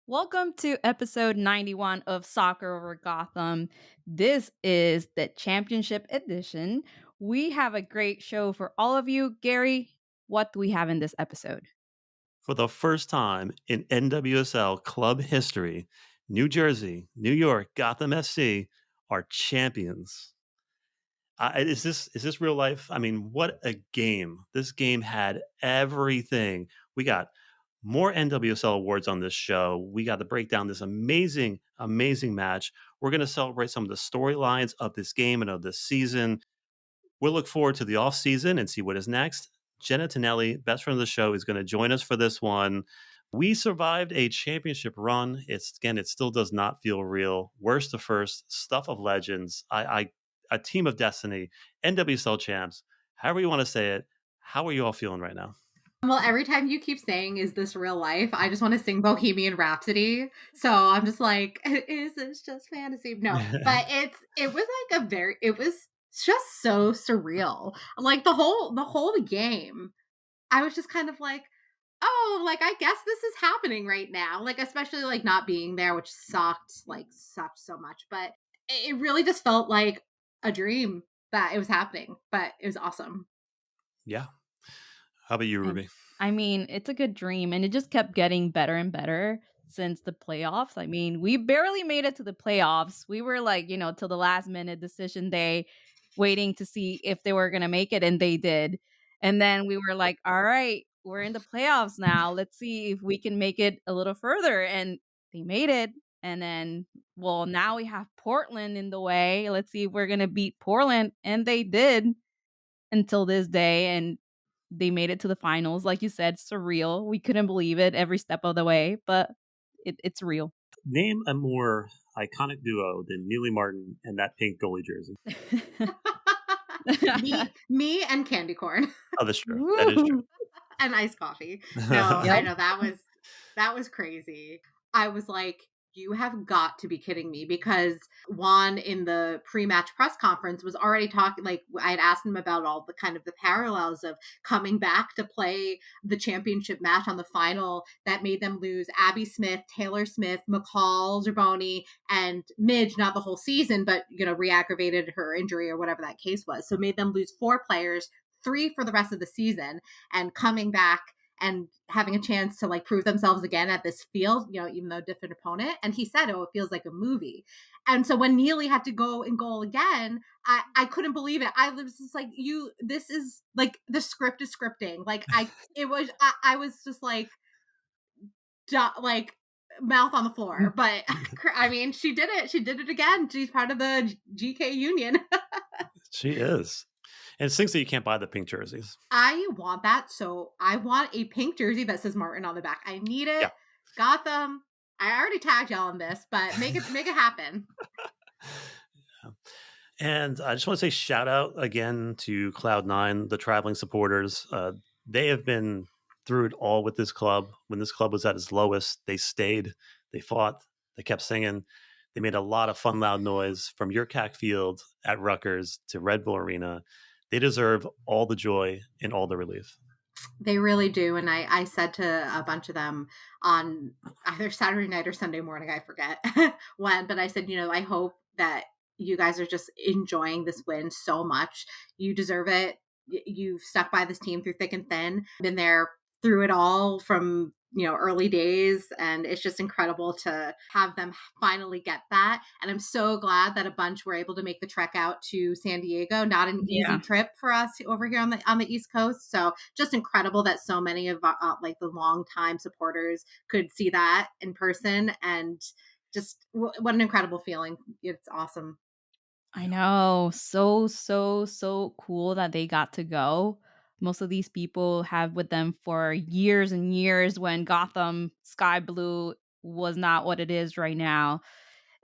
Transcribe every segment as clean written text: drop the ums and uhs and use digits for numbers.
Welcome to episode 91 of Soccer Over Gotham. This is the championship edition. We have a great show for all of you. Gary, what do we have in this episode? For the first time in NWSL club history, New Jersey, New York, Gotham FC are champions. Is this real life? I mean, what a game! This game had everything. We got more NWSL awards on this show. We got to break down this amazing, amazing match. We're going to celebrate some of the storylines of this game and of this season. We'll look forward to the off season and see what is next. Jenna Tonelli, best friend of the show, is going to join us for this one. We survived a championship run. It still does not feel real. Worst to first, stuff of legends. A team of destiny, NWSL champs. However you want to say it. How are you all feeling right now? Well, every time you keep saying, "Is this real life?" I just want to sing Bohemian Rhapsody. So I'm just like, "Is this just fantasy?" No, but it was like it was just so surreal. Like the whole game, I was just kind of like, "Oh, like I guess this is happening right now." Like especially like not being there, which sucked so much. But it really just felt like a dream that it was happening. But it was awesome. Yeah. How about you, I, Ruby? I mean, it's a good dream, and it just kept getting better and better since the playoffs. I mean, we barely made it to the playoffs. We were like, till the last minute decision day, waiting to see if they were going to make it, and they did. And then we were like, all right, we're in the playoffs now. Let's see if we can make it a little further. And they made it. And then, well, now we have Portland in the way. Let's see if we're going to beat Portland. And they did until this day. And they made it to the finals. Like you said, surreal. We couldn't believe it every step of the way, but it's real. Name a more iconic duo than Neely Martin and that pink goalie jersey. me and candy corn. Oh, that's true. That is true. Woo! And iced coffee. No, I Yep. know that was crazy. I was like, you have got to be kidding me because Juan in the pre-match press conference was already talking like I had asked him about all the kind of the parallels of coming back to play the championship match on the final that made them lose Abby Smith, Taylor Smith, McCall, Zerboni, and Midge, not the whole season, but re-aggravated her injury or whatever that case was. So made them lose 4 players, 3 for the rest of the season, and coming back and having a chance to like prove themselves again at this field, even though different opponent. And he said, "Oh, it feels like a movie." And so when Neely had to go in goal again, I couldn't believe it. I was just like, this is like the script is scripting. Like I was just like mouth on the floor. But I mean, she did it. She did it again. She's part of the GK union. She is. And it stinks that you can't buy the pink jerseys. I want that. So I want a pink jersey that says Martin on the back. I need it. Yeah. Gotham. I already tagged y'all on this, but make it happen. Yeah. And I just want to say shout out again to Cloud9, the traveling supporters. They have been through it all with this club. When this club was at its lowest, they stayed, they fought, they kept singing. They made a lot of fun, loud noise from your CAC field at Rutgers to Red Bull Arena. They deserve all the joy and all the relief. They really do. And I said to a bunch of them on either Saturday night or Sunday morning, I forget when, but I said, I hope that you guys are just enjoying this win so much. You deserve it. You've stuck by this team through thick and thin, been there through it all from early days, and it's just incredible to have them finally get that. And I'm so glad that a bunch were able to make the trek out to San Diego. Not an easy Yeah. trip for us over here on the East Coast. So just incredible that so many of like the longtime supporters could see that in person, and just what an incredible feeling. It's awesome. I know. So, so, so cool that they got to go. Most of these people have with them for years and years when Gotham Sky Blue was not what it is right now.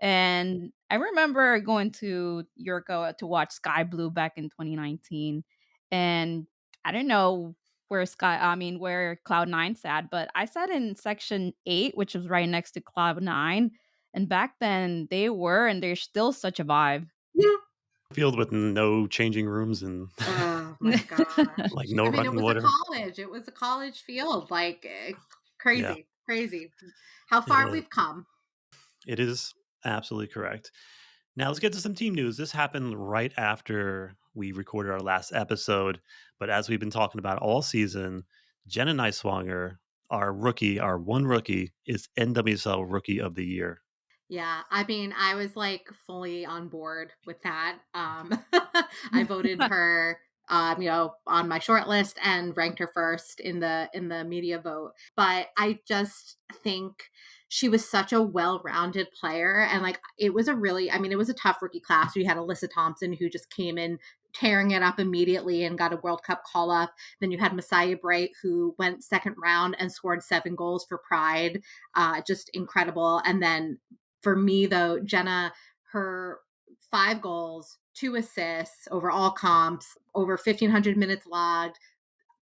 And I remember going to Yurko to watch Sky Blue back in 2019. And I don't know where Cloud9 sat, but I sat in section 8, which was right next to Cloud9. And back then and they're still such a vibe. Yeah. Field with no changing rooms and Oh my gosh. like no I mean, it running was a water. college. It was a college field. Like Yeah. crazy. Crazy. How far Uh, we've come. it is absolutely correct. Now let's get to some team news. This happened right after we recorded our last episode, but as we've been talking about all season, Jenna Neiswanger, our rookie, our one rookie, is NWSL Rookie of the Year. Yeah, I mean, I was like fully on board with that. I voted her, on my short list and ranked her first in the media vote. But I just think she was such a well-rounded player, and like it was it was a tough rookie class. We had Alyssa Thompson who just came in tearing it up immediately and got a World Cup call up. Then you had Messiah Bright who went second round and scored 7 goals for Pride, just incredible. And then for me, though, Jenna, her 5 goals, 2 assists over all comps, over 1,500 minutes logged,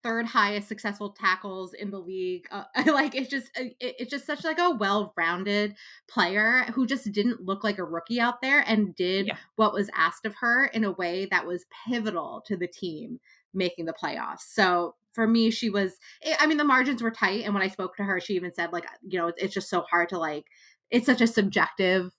third highest successful tackles in the league. Like it's just such like a well-rounded player who just didn't look like a rookie out there and did Yeah. what was asked of her in a way that was pivotal to the team making the playoffs. So for me, she was, I mean, the margins were tight. And when I spoke to her, she even said like, it's just so hard to like, it's such a subjective,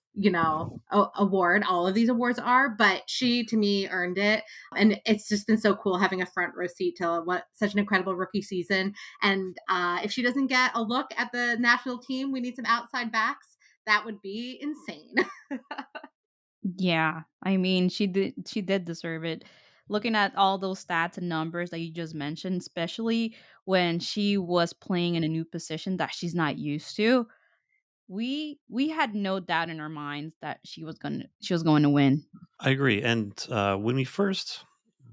award. All of these awards are, but she to me earned it. And it's just been so cool having a front row seat to what such an incredible rookie season. And if she doesn't get a look at the national team, we need some outside backs. That would be insane. Yeah. I mean, she did deserve it. Looking at all those stats and numbers that you just mentioned, especially when she was playing in a new position that she's not used to, we had no doubt in our minds that she was going to win. I agree. And when we first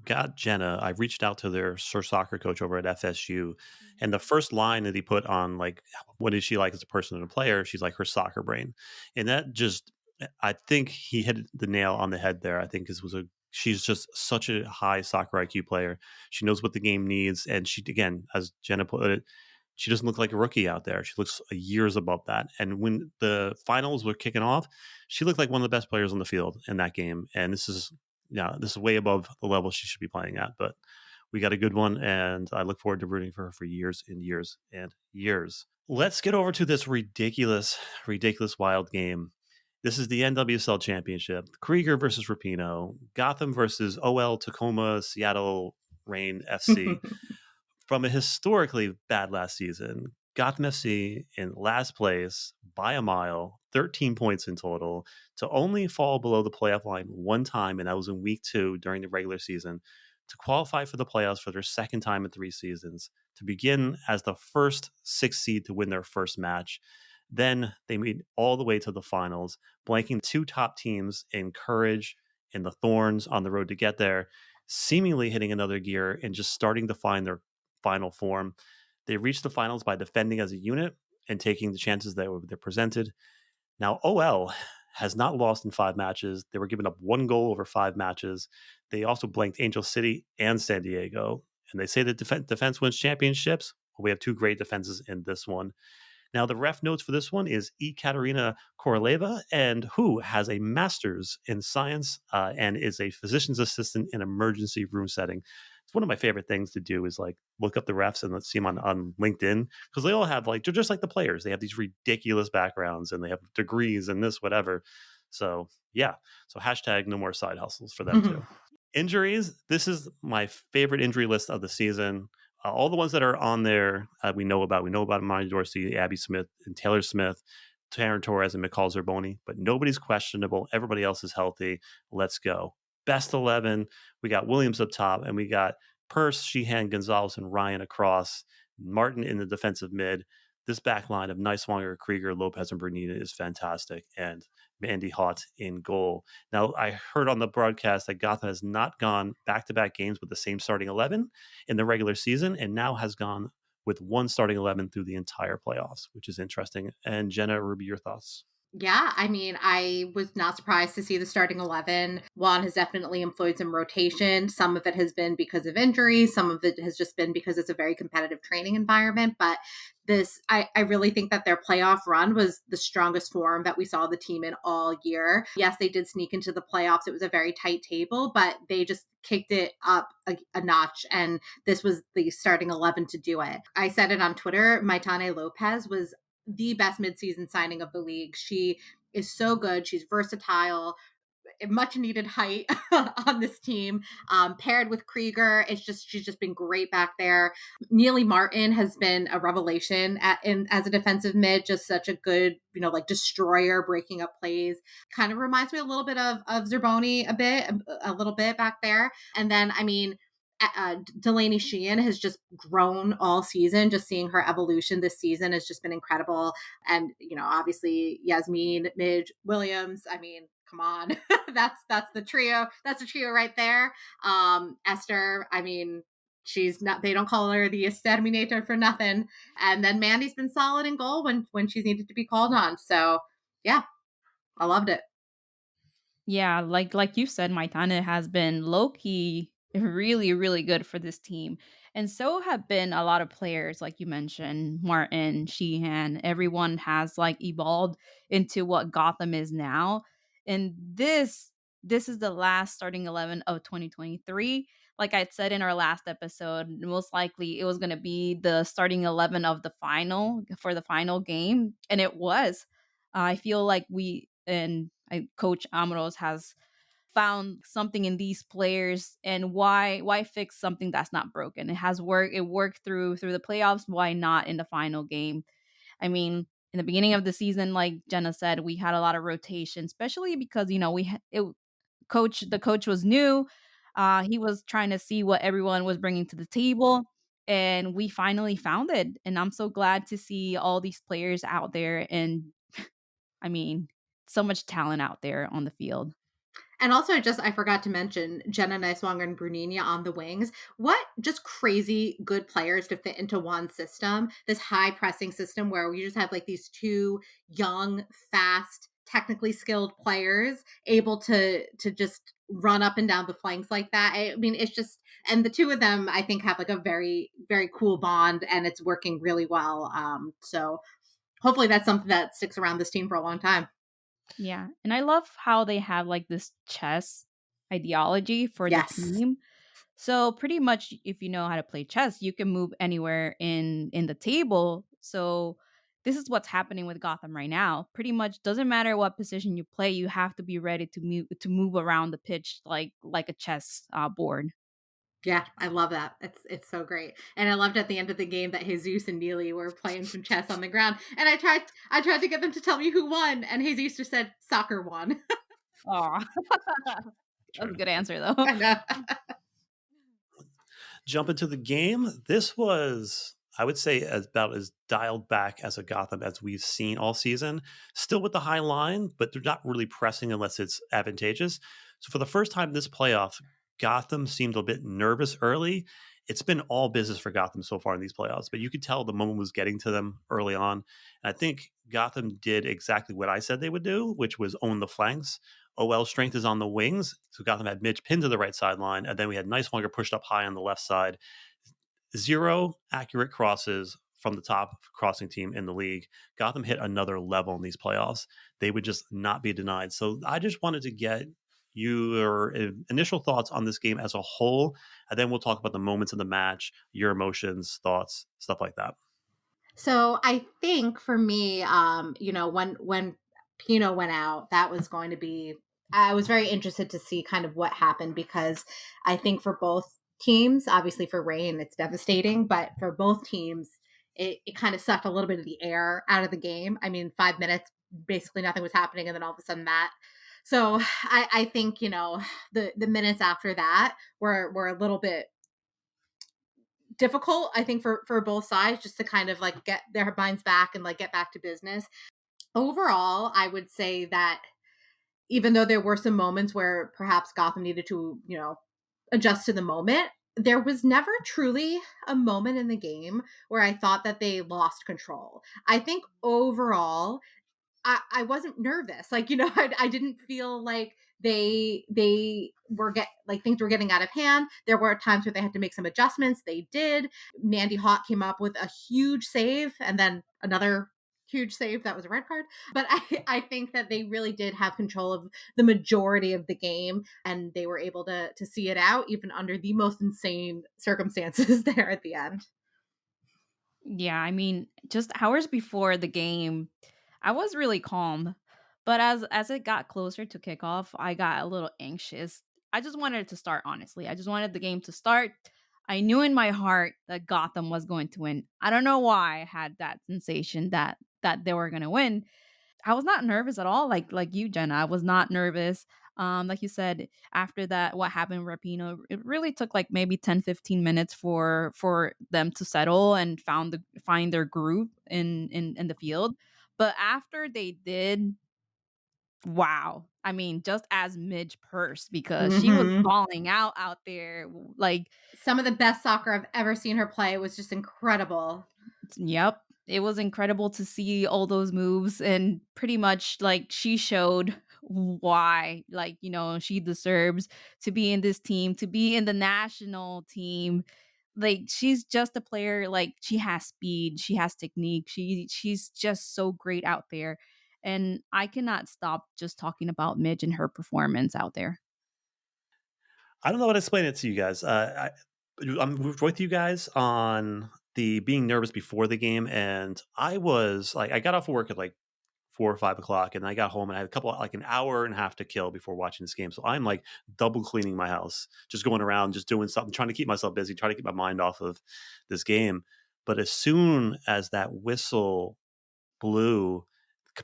got Jenna, I reached out to their soccer coach over at FSU. And the first line that he put on, like, what is she like as a person and a player? She's like her soccer brain. And that just, I think he hit the nail on the head there. I think this was she's just such a high soccer IQ player. She knows what the game needs. And she, again, as Jenna put it, she doesn't look like a rookie out there. She looks years above that. And when the finals were kicking off, she looked like one of the best players on the field in that game. And this is way above the level she should be playing at. But we got a good one, and I look forward to rooting for her for years and years and years. Let's get over to this ridiculous, ridiculous wild game. This is the NWSL Championship. Krieger versus Rapinoe, Gotham versus OL Tacoma Seattle Reign FC. From a historically bad last season, Gotham FC in last place by a mile, 13 points in total, to only fall below the playoff line one time, and that was in week 2 during the regular season, to qualify for the playoffs for their second time in 3 seasons, to begin as the first 6 seed to win their first match. Then they made all the way to the finals, blanking 2 top teams in Courage and the Thorns on the road to get there, seemingly hitting another gear and just starting to find their final form. They reached the finals by defending as a unit and taking the chances that were presented. Now, OL has not lost in 5 matches. They were giving up 1 goal over 5 matches. They also blanked Angel City and San Diego. And they say that defense wins championships. Well, we have 2 great defenses in this one. Now, the ref notes for this one is Katerina Koroleva, and who has a master's in science and is a physician's assistant in emergency room setting. It's one of my favorite things to do is like look up the refs and let's see them on LinkedIn, because they all have like, they're just like the players. They have these ridiculous backgrounds and they have degrees and this, whatever. So yeah. So hashtag no more side hustles for them too. Injuries. This is my favorite injury list of the season. All the ones that are on there, we know about. We know about Amani Dorsey, Abby Smith, and Taylor Smith, Taryn Torres, and McCall Zerboni. But nobody's questionable. Everybody else is healthy. Let's go. Best 11. We got Williams up top, and we got Purse, Sheehan, Gonzalez, and Ryan across. Martin in the defensive mid. This back line of Neiswanger, Krieger, Lopez, and Bernina is fantastic. And Mandy Haught in goal. Now, I heard on the broadcast that Gotham has not gone back-to-back games with the same starting 11 in the regular season, and now has gone with 1 starting 11 through the entire playoffs, which is interesting. And Jenna, Ruby, your thoughts? Yeah, I mean, I was not surprised to see the starting 11. Juan has definitely employed some rotation. Some of it has been because of injuries. Some of it has just been because it's a very competitive training environment. But I really think that their playoff run was the strongest form that we saw the team in all year. Yes, they did sneak into the playoffs. It was a very tight table, but they just kicked it up a notch. And this was the starting 11 to do it. I said it on Twitter. Maitane Lopez was the best midseason signing of the league. She is so good. She's versatile, much needed height on this team. Paired with Krieger, she's just been great back there. Neely Martin has been a revelation as a defensive mid, just such a good, like destroyer, breaking up plays. Kind of reminds me a little bit of Zerboni a little bit back there. And then, I mean, Delaney Sheehan has just grown all season. Just seeing her evolution this season has just been incredible. And, obviously Yasmin, Midge, Williams, I mean, come on. that's the trio. That's a trio right there. Esther, I mean, she's not, they don't call her the exterminator for nothing. And then Mandy's been solid in goal when she's needed to be called on. So yeah, I loved it. Yeah, like you said, Maitana has been low key really, really good for this team. And so have been a lot of players, like you mentioned, Martin, Sheehan, everyone has like evolved into what Gotham is now. And this is the last starting 11 of 2023. Like I said in our last episode, most likely it was going to be the starting 11 of the final for the final game. And it was. I feel like Coach Amoros has found something in these players, and why fix something that's not broken? It has worked. It worked through the playoffs. Why not in the final game? I mean, in the beginning of the season, like Jenna said, we had a lot of rotation, especially because the coach was new. He was trying to see what everyone was bringing to the table, and we finally found it. And I'm so glad to see all these players out there. And I mean, so much talent out there on the field. And also, I forgot to mention Jenna Niswanger and Bruninia on the wings. What just crazy good players to fit into one system, this high pressing system where we just have like these two young, fast, technically skilled players able to just run up and down the flanks like that. I mean, it's just, and the two of them, I think, have like a very, very cool bond, and it's working really well. So hopefully that's something that sticks around this team for a long time. Yeah, and I love how they have like this chess ideology for the Yes. team. So pretty much if you know how to play chess, you can move anywhere in the table. So this is what's happening with Gotham right now. Pretty much doesn't matter what position you play, you have to be ready to move around the pitch like a chess board. Yeah, I love that. It's so great. And I loved at the end of the game that Jesus and Neely were playing some chess on the ground. And I tried to get them to tell me who won, and Jesus just said soccer won. Aw. That's a True. good answer though. I know. Jump into the game. This was, I would say, about as dialed back as a Gotham as we've seen all season. Still with the high line, but they're not really pressing unless it's advantageous. So for the first time this playoff, Gotham seemed a bit nervous early. It's been all business for Gotham so far in these playoffs, but you could tell the moment was getting to them early on. And I think Gotham did exactly what I said they would do, which was own the flanks. OL strength is on the wings. So Gotham had Midge pinned to the right sideline, and then we had Nicewanger pushed up high on the left side. 0 accurate crosses from the top crossing team in the league. Gotham hit another level in these playoffs. They would just not be denied. So I just wanted to get your initial thoughts on this game as a whole, and then we'll talk about the moments of the match, your emotions, thoughts, stuff like that. So I think for me, when Pinto went out, that was going to be. I was very interested to see kind of what happened, because I think for both teams, obviously for Reign, it's devastating, but for both teams, it kind of sucked a little bit of the air out of the game. I mean, 5 minutes, basically nothing was happening, and then all of a sudden that. So I think the minutes after that were a little bit difficult, I think, for both sides, just to kind of like get their minds back and like get back to business. Overall, I would say that even though there were some moments where perhaps Gotham needed to, adjust to the moment, there was never truly a moment in the game where I thought that they lost control. I think overall I wasn't nervous. Like, I didn't feel like they were like things were getting out of hand. There were times where they had to make some adjustments. They did. Mandy Hawk came up with a huge save, and then another huge save that was a red card. But I think that they really did have control of the majority of the game, and they were able to see it out even under the most insane circumstances there at the end. Yeah, I mean, just hours before the game, I was really calm. But as it got closer to kickoff, I got a little anxious. I just wanted it to start, honestly. I just wanted the game to start. I knew in my heart that Gotham was going to win. I don't know why I had that sensation that they were going to win. I was not nervous at all, like you, Jenna. I was not nervous. Like you said, after that, what happened with Rapino, it really took like maybe 10, 15 minutes for them to settle and find their groove in the field. But after they did, wow. I mean, just as Midge Purse, because she was Hmm. balling out there. Like, Some of the best soccer I've ever seen her play. It was just incredible. yep. It was incredible to see all those moves, and pretty much like she showed why, like, she deserves to be in this team, to be in the national team. Like, she's just a player, like she has speed, she has technique, she's just so great out there. And I cannot stop just talking about Midge and her performance out there. I don't know how to explain it to you guys. I'm with you guys on the being nervous before the game, and I was like, I got off work at like 4 or 5 o'clock, and I got home and I had like an hour and a half to kill before watching this game. So I'm like double cleaning my house, just going around, just doing something, trying to keep myself busy, trying to keep my mind off of this game. But as soon as that whistle blew,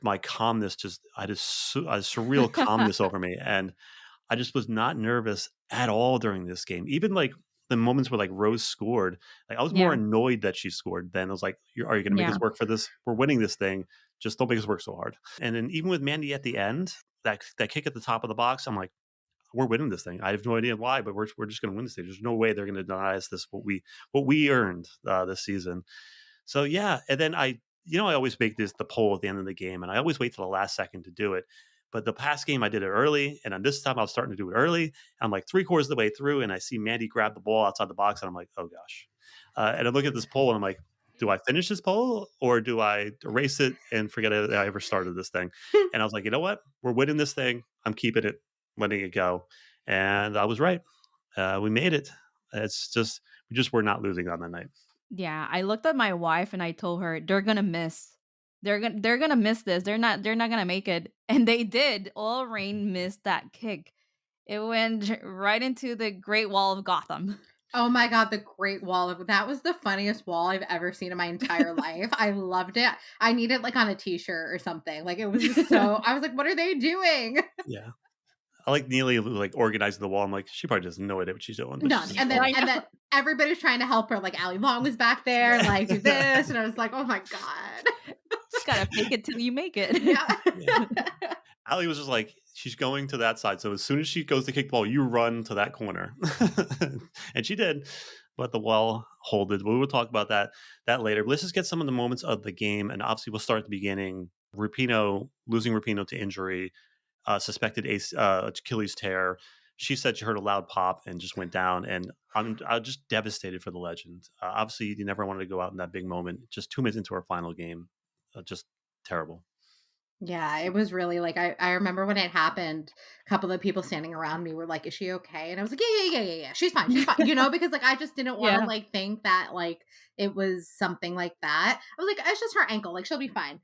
my calmness just, I just, a surreal calmness over me, and I just was not nervous at all during this game. Even like the moments where like Rose scored, like I was more Yeah. annoyed that she scored than I was like, Are you going to make Yeah. us work for this? We're winning this thing. Just don't make us work so hard." And then even with Mandy at the end, that kick at the top of the box, I'm like, "We're winning this thing." I have no idea why, but we're just going to win this thing. There's no way they're going to deny us this what we earned this season. So yeah, and then I always make the poll at the end of the game, and I always wait till the last second to do it. But the past game, I did it early, and on this time, I was starting to do it early. I'm like three-quarters of the way through, and I see Mandy grab the ball outside the box, and I'm like, oh gosh. And I look at this poll, and I'm like, do I finish this poll or do I erase it and forget that I ever started this thing? And I was like, you know what? We're winning this thing. I'm keeping it, letting it go. And I was right. We made it. It's just we just were not losing on that night. Yeah, I looked at my wife and I told her they're gonna miss. They're gonna miss this. They're not gonna make it. And they did. All Rain missed that kick. It went right into the Great Wall of Gotham. Oh my god, the Great Wall of that was the funniest wall I've ever seen in my entire life. I loved it. I need it like on a t-shirt or something. Like it was just so I was like, what are they doing? Yeah. I like Neely like organizing the wall. I'm like, she probably doesn't know what she's doing, but she's None. just And then I rolling. and then know. everybody's trying to help her. Like Ali Long was back there, Yeah. like do this. And I was like, oh my God. Gotta fake it till you make it. Yeah. Yeah. Ali was just like, she's going to that side. So as soon as she goes to kick the ball, you run to that corner. And she did. But the wall holded. We will talk about that later. But let's just get some of the moments of the game. And obviously we'll start at the beginning. Losing Rapino to injury, suspected Achilles tear. She said she heard a loud pop and just went down. And I'm just devastated for the legend. Obviously, you never wanted to go out in that big moment. Just 2 minutes into our final game, just terrible. Yeah, it was really like I remember when it happened, a couple of people standing around me were like, "Is she okay?" And I was like, "Yeah, yeah, yeah, yeah, yeah. She's fine. She's fine." Because like I just didn't want to Yeah. like think that like it was something like that. I was like, "It's just her ankle. Like she'll be fine.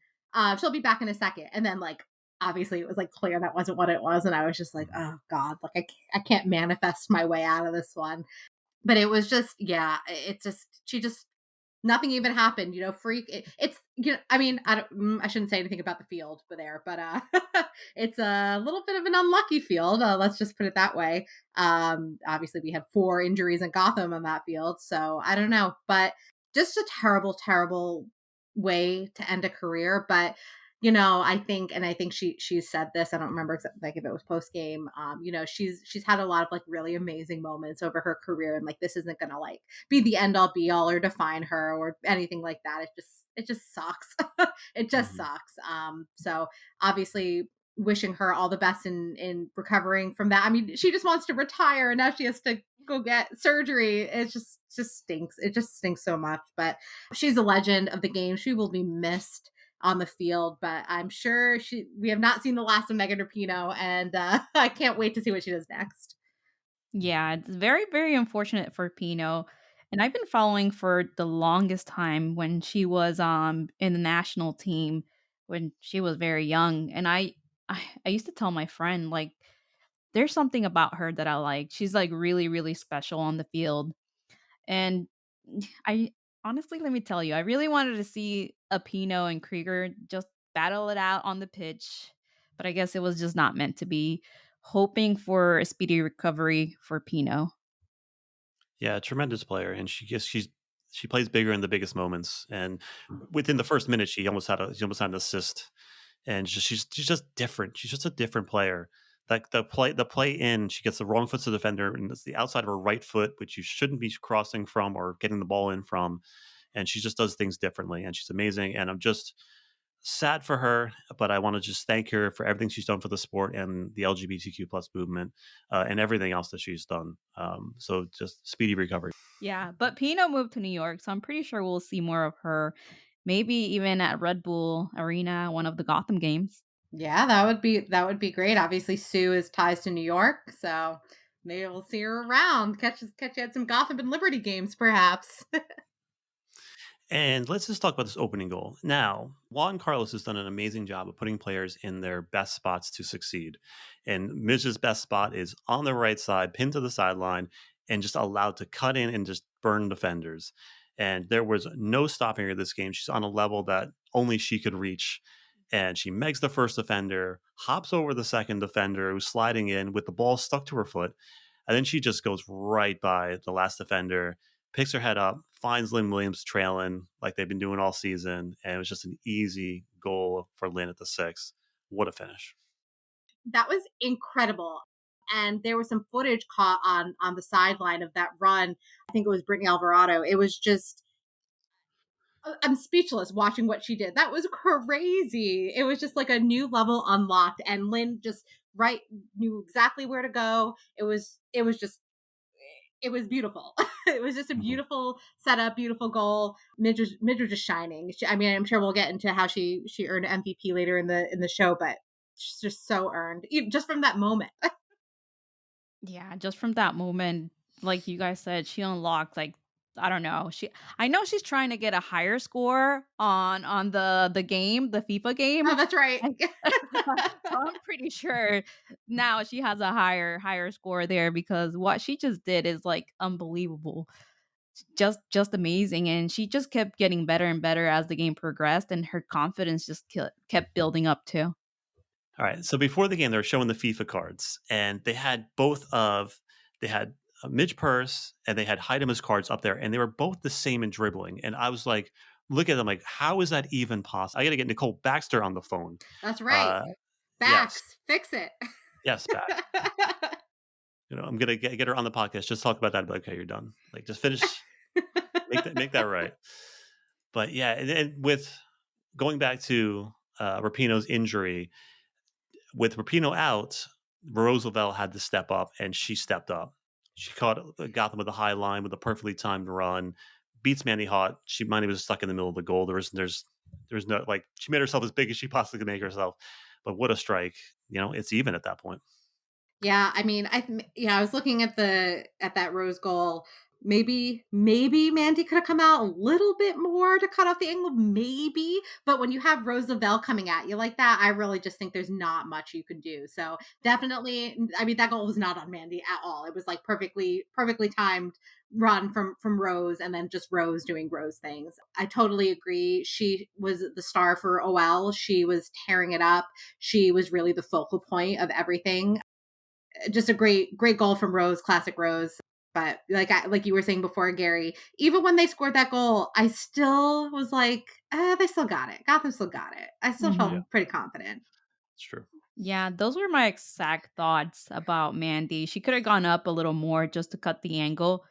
She'll be back in a second." And then like obviously it was like clear that wasn't what it was, and I was just like, "Oh God, like I can't manifest my way out of this one." But it was just yeah, it's just she just nothing even happened, freak it's I mean, I shouldn't say anything about the field for there, but it's a little bit of an unlucky field, let's just put it that way. Obviously we had 4 injuries in Gotham on that field, so I don't know, but just a terrible, terrible way to end a career. But I think she said this. I don't remember like if it was post game. She's had a lot of like really amazing moments over her career, and like this isn't gonna like be the end all be all or define her or anything like that. It just sucks. It just Mhm. sucks. So obviously wishing her all the best in recovering from that. I mean, she just wants to retire and now she has to go get surgery. It just stinks. It just stinks so much. But she's a legend of the game. She will be missed on the field, but I'm sure we have not seen the last of Megan Rapinoe, and I can't wait to see what she does next. Yeah, it's very, very unfortunate for Pino. And I've been following for the longest time when she was in the national team when she was very young. And I used to tell my friend like there's something about her that I like. She's like really, really special on the field. And I honestly, let me tell you, I really wanted to see a Pino and Krieger just battle it out on the pitch, but I guess it was just not meant to be. Hoping for a speedy recovery for Pino. Yeah, tremendous player, and she plays bigger in the biggest moments. And within the first minute, she almost had an assist, and she's just different. She's just a different player. Like the play in, she gets the wrong foot to the defender, and it's the outside of her right foot, which you shouldn't be crossing from or getting the ball in from. And she just does things differently, and she's amazing. And I'm just sad for her, but I want to just thank her for everything she's done for the sport and the LGBTQ plus movement, and everything else that she's done. So just speedy recovery. Yeah, but Pino moved to New York, so I'm pretty sure we'll see more of her. Maybe even at Red Bull Arena, one of the Gotham games. Yeah, that would be great. Obviously, Sue is ties to New York, so maybe we'll see her around. Catch you at some Gotham and Liberty games, perhaps. And let's just talk about this opening goal. Now, Juan Carlos has done an amazing job of putting players in their best spots to succeed. And Midge's best spot is on the right side, pinned to the sideline, and just allowed to cut in and just burn defenders. And there was no stopping her this game. She's on a level that only she could reach. And she megs the first defender, hops over the second defender who's sliding in with the ball stuck to her foot. And then she just goes right by the last defender, picks her head up, finds Lynn Williams trailing like they've been doing all season, and it was just an easy goal for Lynn at the six. What a finish! That was incredible. And there was some footage caught on the sideline of that run. I think it was Brittany Alvarado. It was just I'm speechless watching what she did. That was crazy. It was just like a new level unlocked, and Lynn just right knew exactly where to go. It was just it was beautiful. It was just a Mhm. beautiful setup, beautiful goal. Midge was just shining. I mean, I'm sure we'll get into how she earned MVP later in the show, but she's just so earned, just from that moment. Yeah, just from that moment, like you guys said, she unlocked like I don't know. I know she's trying to get a higher score on the game, the FIFA game. Oh, that's right. I- so I'm pretty sure now she has a higher score there because what she just did is like unbelievable. Just amazing and she just kept getting better and better as the game progressed and her confidence just kept building up too. All right. So before the game, they were showing the FIFA cards, and they had Midge Purse and they had Heideman's cards up there, and they were both the same in dribbling. And I was like, look at them, like, how is that even possible? I got to get Nicole Baxter on the phone. That's right. Uh, yes, Backs, fix it. yes, back. I'm gonna get her on the podcast. Just talk about that. Be like, okay, you're done. Like, just finish. Make that right. But yeah, and with going back to Rapinoe's injury, with Rapino out, Roosevelt had to step up, and she stepped up. She got them with a high line with a perfectly timed run, beats Mandy Hot. Mandy was stuck in the middle of the goal. There's no like she made herself as big as she possibly could make herself. But what a strike! It's even at that point. Yeah, I mean, I was looking at the at that Rose goal. Maybe Mandy could have come out a little bit more to cut off the angle, maybe. But when you have Roosevelt coming at you like that, I really just think there's not much you can do. So definitely, I mean, that goal was not on Mandy at all. It was like perfectly timed run from Rose, and then just Rose doing Rose things. I totally agree. She was the star for OL. She was tearing it up. She was really the focal point of everything. Just a great goal from Rose, classic Rose. But like you were saying before, Gary, even when they scored that goal, I still was like, they still got it. Gotham still got it. I still Mhm. Yeah, felt pretty confident. it's true. Yeah, those were my exact thoughts about Mandy. She could have gone up a little more just to cut the angle.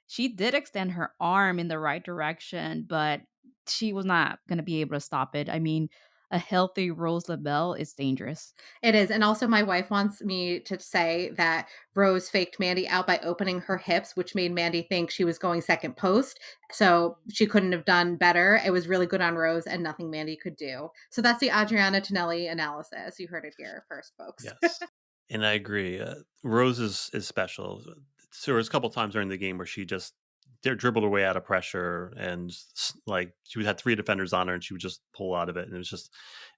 She did extend her arm in the right direction, but she was not going to be able to stop it. I mean, a healthy Rose LaBelle is dangerous. It is. And also my wife wants me to say that Rose faked Mandy out by opening her hips, which made Mandy think she was going second post. So she couldn't have done better. It was really good on Rose and nothing Mandy could do. So that's the Adriana Tonelli analysis. You heard it here first, folks. Yes, and I agree. Rose is special. So there was a couple times during the game where she just dribbled her way out of pressure, and like she would had 3 defenders on her, and she would just pull out of it, and it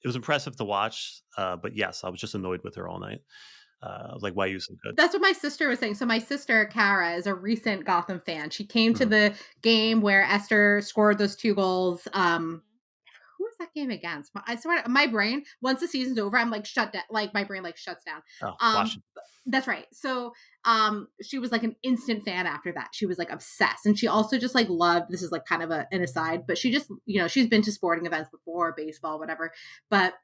was impressive to watch. But yes, I was just annoyed with her all night. I was like, "Why are you so good?" That's what my sister was saying. So my sister, Kara, is a recent Gotham fan. She came to Mhm. the game where Esther scored those 2 goals. Who was that game against? I swear, my brain, once the season's over, I'm like shut down. Like my brain like shuts down. Oh, Um, Washington. that's right. So she was like an instant fan after that. She was like obsessed. And she also just like loved, this is like kind of an aside, but she just, she's been to sporting events before, baseball, whatever. But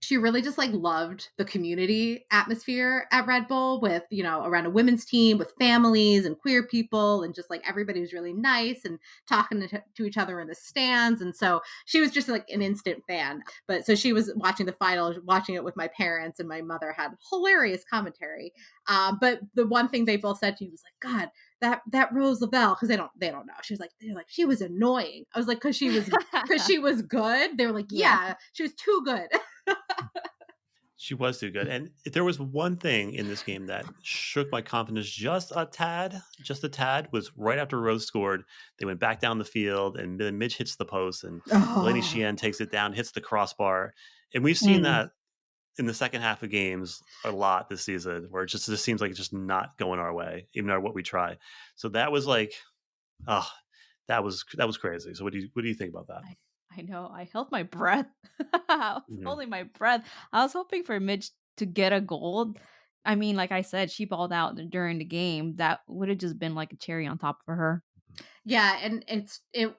she really just like loved the community atmosphere at Red Bull with, around a women's team with families and queer people, and just like everybody was really nice and talking to each other in the stands. And so she was just like an instant fan. But so she was watching the final, watching it with my parents, and my mother had hilarious commentary. But the one thing they both said to me was like, God, that Rose Lavelle, because they don't know. She was like, they're like, she was annoying. I was like, because she was good. They were like, Yeah. yeah, she was too good. She was too good. And there was one thing in this game that shook my confidence just a tad, was right after Rose scored, they went back down the field, and then Midge hits the post, and Delaney Oh, Sheehan takes it down, hits the crossbar. And we've seen Mm. that in the second half of games a lot this season, where it just seems like it's just not going our way, even no what we try. So that was like, oh, that was crazy. So what do you think about that? I I know. I held my breath. I was Mhm. holding my breath. I was hoping for Mitch to get a goal. I mean, like I said, she balled out during the game. That would have just been like a cherry on top for her. yeah, and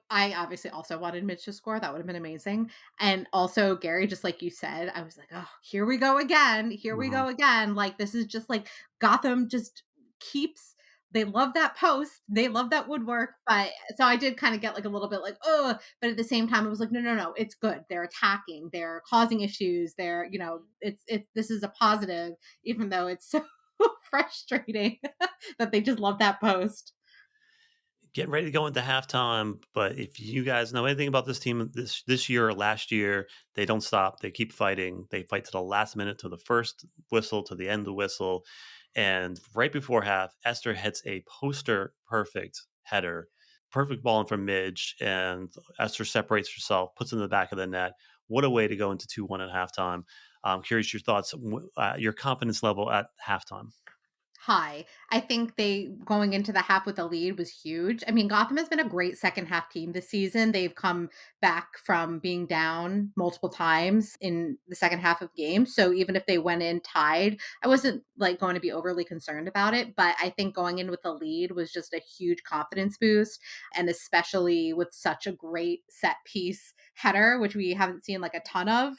I obviously also wanted Mitch to score. That would have been amazing. And also Gary, just like you said, I was like, oh, here we go again. Here we Mhm. go again. Like this is just like Gotham just keeps. They love that post. They love that woodwork. But so I did kind of get like a little bit like, oh, but at the same time, it was like, no, no, no, it's good. They're attacking. They're causing issues. This is a positive, even though it's so frustrating that they just love that post. Getting ready to go into halftime. But if you guys know anything about this team this year or last year, they don't stop. They keep fighting. They fight to the last minute, to the first whistle, to the end of the whistle. And right before half, Esther hits a poster perfect header, perfect ball in from Midge, and Esther separates herself, puts it in the back of the net. What a way to go into 2-1 at halftime. I'm curious your thoughts, your confidence level at halftime. High. I think they going into the half with a lead was huge. I mean, Gotham has been a great second half team this season. They've come back from being down multiple times in the second half of games. So even if they went in tied, I wasn't like going to be overly concerned about it. But I think going in with a lead was just a huge confidence boost. And especially with such a great set piece header, which we haven't seen like a ton of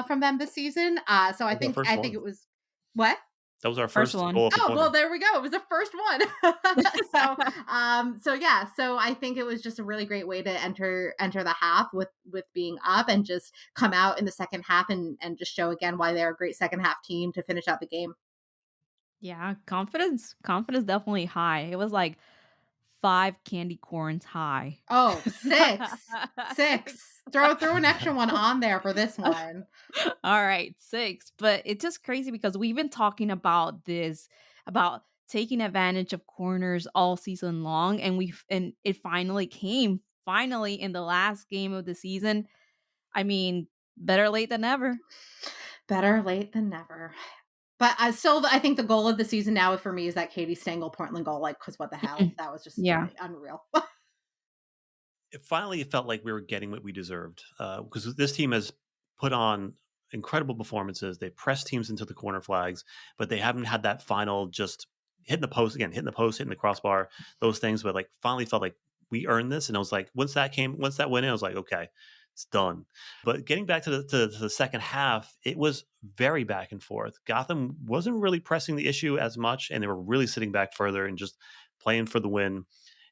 from them this season. So I That was our think first I think one. it was what? That was our First first one. goal at the Oh, well, corner. there we go. It was the first one. So yeah, so I think it was just a really great way to enter the half with being up, and just come out in the second half and just show again why they're a great second half team to finish out the game. Yeah, confidence definitely high. It was like 5 candy corns high. Oh, six. Six. Six. Throw an extra one on there for this one. All right, 6. But it's just crazy because we've been talking about this, about taking advantage of corners all season long, and it finally came. Finally in the last game of the season. I mean, better late than never. Better late than never. But I think the goal of the season now for me is that Katie Stengel Portland goal. Like, because what the hell? Mm. That was just Yeah. unreal. It felt like we were getting what we deserved, because this team has put on incredible performances. They press teams into the corner flags, but they haven't had that final just hitting the post again, hitting the post, hitting the crossbar, those things. But like finally felt like we earned this, and I was like, once that went in, I was like, okay, it's done. But getting back to the second half, it was very back and forth. Gotham wasn't really pressing the issue as much, and they were really sitting back further and just playing for the win.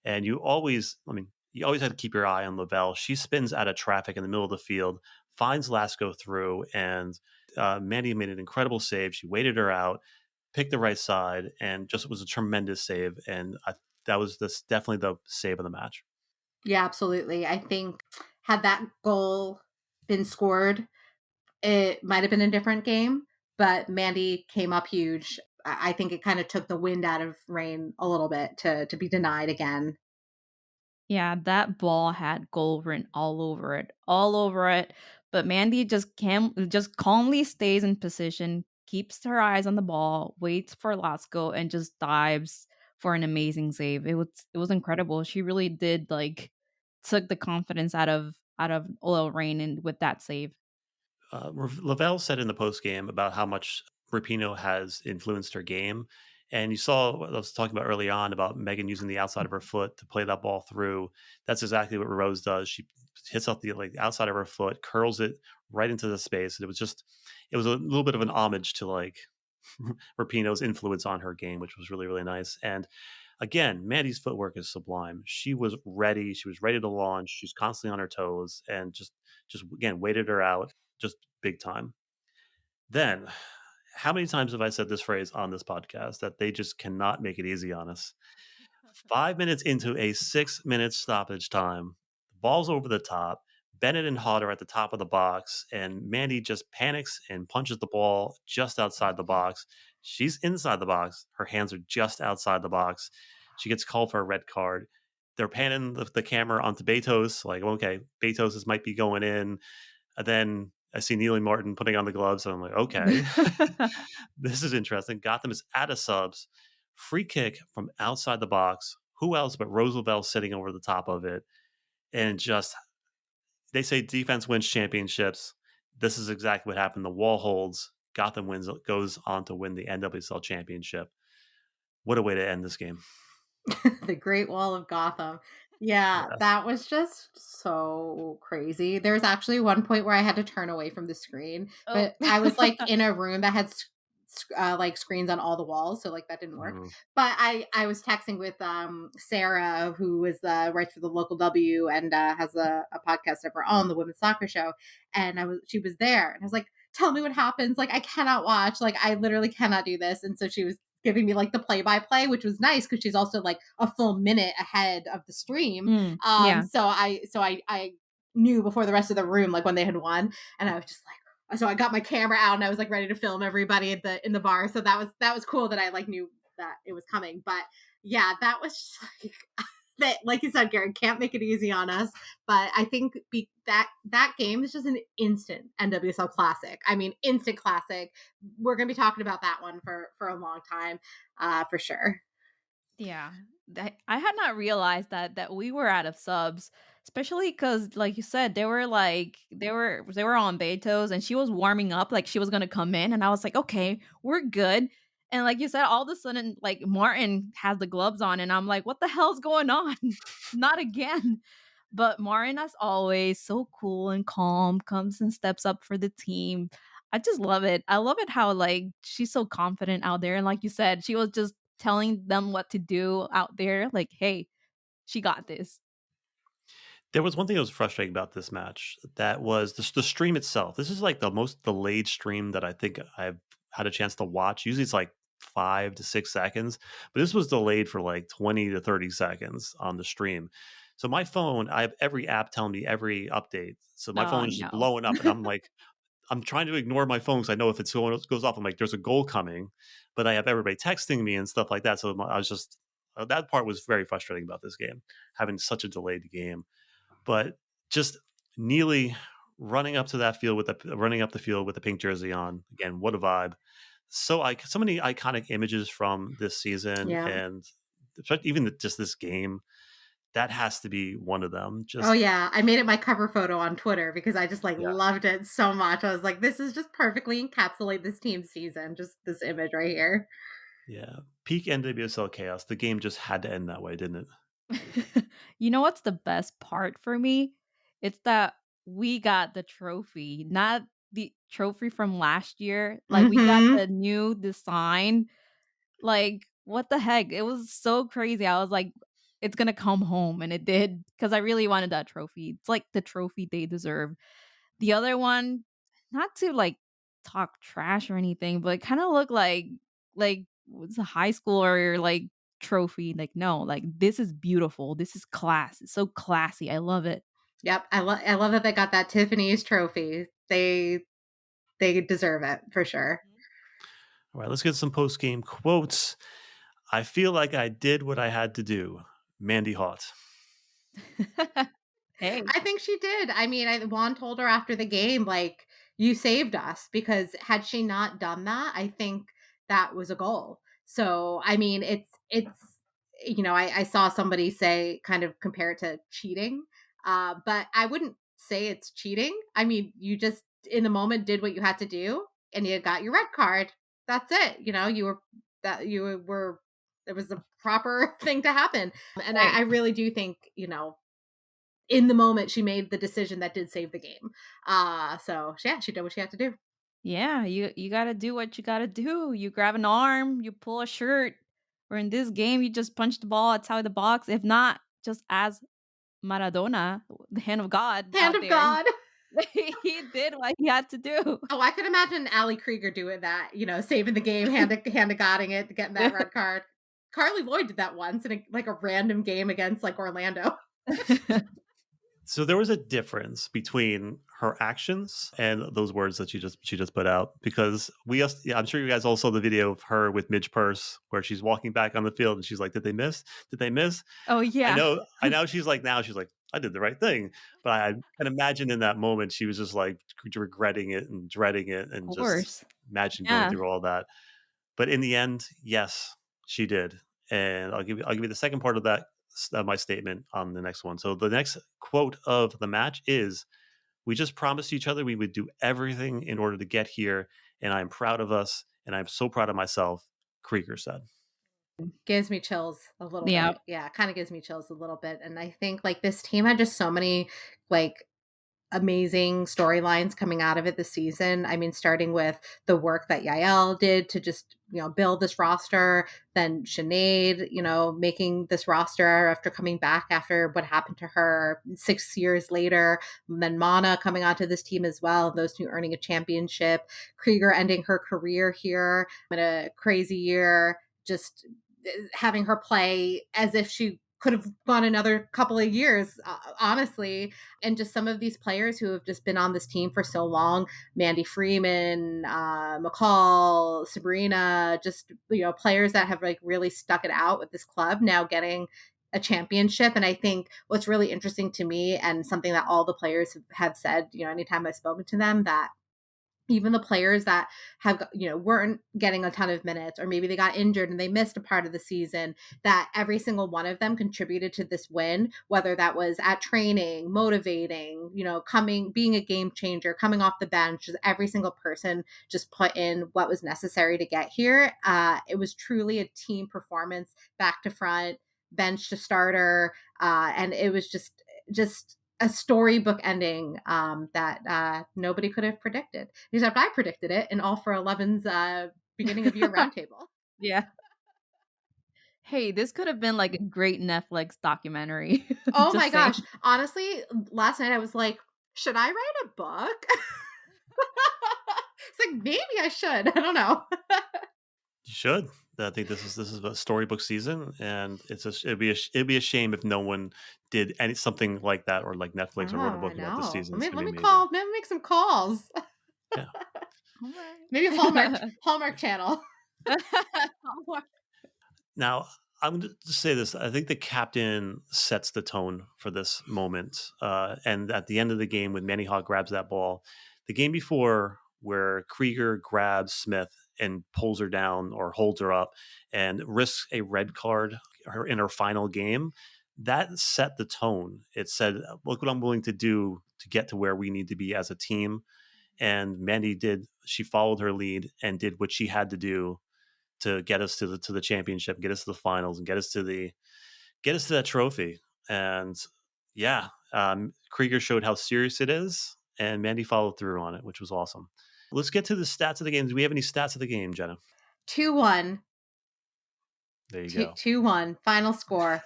And you always had to keep your eye on Lavelle. She spins out of traffic in the middle of the field, finds Lasco through, and Mandy made an incredible save. She waited her out, picked the right side, and just was a tremendous save. And that was definitely the save of the match. Yeah, absolutely. I think had that goal been scored, it might have been a different game, but Mandy came up huge. I think it kind of took the wind out of Rain a little bit to be denied again. Yeah, that ball had gold written all over it, all over it. But Mandy just calmly stays in position, keeps her eyes on the ball, waits for Lasco, and just dives for an amazing save. It was incredible. She really did like took the confidence out of Oil Rain and with that save. Lavelle said in the post game about how much Rapinoe has influenced her game. And you saw what I was talking about early on about Megan using the outside of her foot to play that ball through. That's exactly what Rose does. She hits off the like outside of her foot, curls it right into the space. And it was a little bit of an homage to like Rapinoe's influence on her game, which was really, really nice. And again, Mandy's footwork is sublime. She was ready. She was ready to launch. She's constantly on her toes and just again, waited her out just big time. Then, how many times have I said this phrase on this podcast that they just cannot make it easy on us? 5 minutes into a 6 minute stoppage time, the ball's over the top. Bennett and Hod are at the top of the box, and Mandy just panics and punches the ball just outside the box. She's inside the box. Her hands are just outside the box. She gets called for a red card. They're panning the camera onto Betos, like, okay, Betos might be going in. And then I see Neely Martin putting on the gloves, and I'm like, okay, this is interesting. Gotham is out of subs. Free kick from outside the box. Who else but Rose Lavelle sitting over the top of it? And just, they say defense wins championships. This is exactly what happened. The wall holds. Gotham goes on to win the NWSL championship. What a way to end this game. The Great Wall of Gotham. Yeah, Yes. that was just so crazy. There was actually one point where I had to turn away from the screen, Oh. but I was like in a room that had like screens on all the walls, so like that didn't work. Mm. But I was texting with Sarah, who is writes for the local W and has a podcast of her own, the Women's Soccer Show, and she was there, and I was like, "Tell me what happens! Like I cannot watch. Like I literally cannot do this." And so she was giving me like the play by play, which was nice because she's also like a full minute ahead of the stream. Yeah. So I knew before the rest of the room like when they had won, and I was just like, so I got my camera out and I was like ready to film everybody in the bar. So that was cool that I like knew that it was coming. But yeah, that was just like that, like you said, Garrett, can't make it easy on us. But I think that game is just an instant NWSL classic. I mean, instant classic. We're gonna be talking about that one for a long time, for sure. Yeah. I had not realized that we were out of subs, especially because, like you said, they were on Betos and she was warming up like she was gonna come in, and I was like, "Okay, we're good." And like you said, all of a sudden, like, Martin has the gloves on, and I'm like, "What the hell's going on?" Not again. But Martin, as always, so cool and calm, comes and steps up for the team. I just love it. I love it how, like, she's so confident out there, and like you said, she was just telling them what to do out there, like, "Hey, she got this." There was one thing that was frustrating about this match. That was the stream itself. This is like the most delayed stream that I think I've had a chance to watch. Usually it's like 5 to 6 seconds, but this was delayed for like 20 to 30 seconds on the stream. So my phone, I have every app telling me every update. So my Oh, phone is just no. blowing up, and I'm like, I'm trying to ignore my phone because I know if goes off, I'm like, there's a goal coming, but I have everybody texting me and stuff like that. So I was just that part was very frustrating about this game, having such a delayed game. But just Neely running up to that field with running up the field with the pink jersey on again. What a vibe! So many iconic images from this season, Yeah. and even just this game. That has to be one of them. Oh Just yeah, I made it my cover photo on Twitter because I just like yeah, loved it so much. I was like, this is just perfectly encapsulate this team season. Just this image right here. yeah. Peak NWSL chaos. The game just had to end that way, didn't it? You know what's the best part for me? It's that we got the trophy, not the trophy from last year. Like, we got Hmm. the new design. Like, what the heck? It was so crazy. I was like, "It's gonna come home," and it did because I really wanted that trophy. It's like the trophy they deserve. The other one, not to, like, talk trash or anything, but it kinda looked like, was a high school or, like, trophy. Like, no, like, this is beautiful. This is class. It's so classy. I love it. Yep, I love that they got that Tiffany's trophy. They deserve it for sure. All right, let's get some post game quotes. I feel like I did what I had to do. Mandy Hart. Hey. I think she did. I mean, Juan told her after the game, like, "You saved us," because had she not done that, I think that was a goal. So, I mean, I saw somebody say, kind of compare it to cheating, but I wouldn't say it's cheating. I mean, you just in the moment did what you had to do, and you got your red card. That's it. You were it was the proper thing to happen, and I Right. really do think in the moment she made the decision that did save the game. So yeah, she did what she had to do. Yeah, you gotta do what you gotta do. You grab an arm, you pull a shirt, or in this game, you just punch the ball outside the box. If not, just as Maradona, the hand of God Hand out of there, God. he did what he had to do. Oh, I could imagine Ali Krieger doing that, saving the game, hand of godding it, getting that red card. Carly Lloyd did that once in like a random game against like Orlando. So there was a difference between her actions and those words that she just put out, because yeah, I'm sure you guys all saw the video of her with Midge Purse where she's walking back on the field and she's like, "Did they miss? Did they miss?" Oh, I yeah, know, I know. She's like, "I did the right thing," but I can imagine in that moment she was just like regretting it and dreading it, of and just course. imagine going Yeah. through all that. But in the end, yes, she did. And I'll give you the second part of that, my statement on the next one. So the next quote of the match is, "We just promised each other we would do everything in order to get here, and I'm proud of us, and I'm so proud of myself," Krieger said. Gives me chills a little Yeah. bit. Yeah, kind of gives me chills a little bit. And I think like this team had just so many like amazing storylines coming out of it this season. I mean, starting with the work that Yael did to just, build this roster, then Sinead, making this roster after coming back after what happened to her 6 years later, and then Mana coming onto this team as well, those two earning a championship, Krieger ending her career here in a crazy year, just having her play as if she could have gone another couple of years, honestly. And just some of these players who have just been on this team for so long, Mandy Freeman, McCall, Sabrina, just, players that have like really stuck it out with this club now getting a championship. And I think what's really interesting to me and something that all the players have said, anytime I've spoken to them, that even the players that have weren't getting a ton of minutes, or maybe they got injured and they missed a part of the season, that every single one of them contributed to this win, whether that was at training, motivating, coming, being a game changer, coming off the bench. Just every single person just put in what was necessary to get here. It was truly a team performance, back to front, bench to starter, and it was just a storybook ending, that nobody could have predicted. Except I predicted it in All for 11's beginning of year roundtable. Yeah. Hey, this could have been like a great Netflix documentary. Oh my Just saying. gosh. Honestly, last night I was like, should I write a book? It's like, maybe I should. I don't know. You should. I think this is a storybook season, and it'd be a shame if no one did something like that, or like Oh, Netflix, or wrote a I book about this know. season. Let It's me gonna let be me amazing. call, maybe make some calls. Yeah. All Maybe right. Hallmark Channel. Now, I'm going to say this. I think the captain sets the tone for this moment. And at the end of the game, when Manny Hawk grabs that ball, the game before, where Krieger grabs Smith and pulls her down or holds her up and risks a red card in her final game, that set the tone. It said, "Look what I'm willing to do to get to where we need to be as a team." And Mandy did. She followed her lead and did what she had to do to get us to the championship, get us to the finals, and get us to that trophy. And yeah, Krieger showed how serious it is, and Mandy followed through on it, which was awesome. Let's get to the stats of the game. Do we have any stats of the game, Jenna? 2-1. There you 2 go. 2-1. Final score.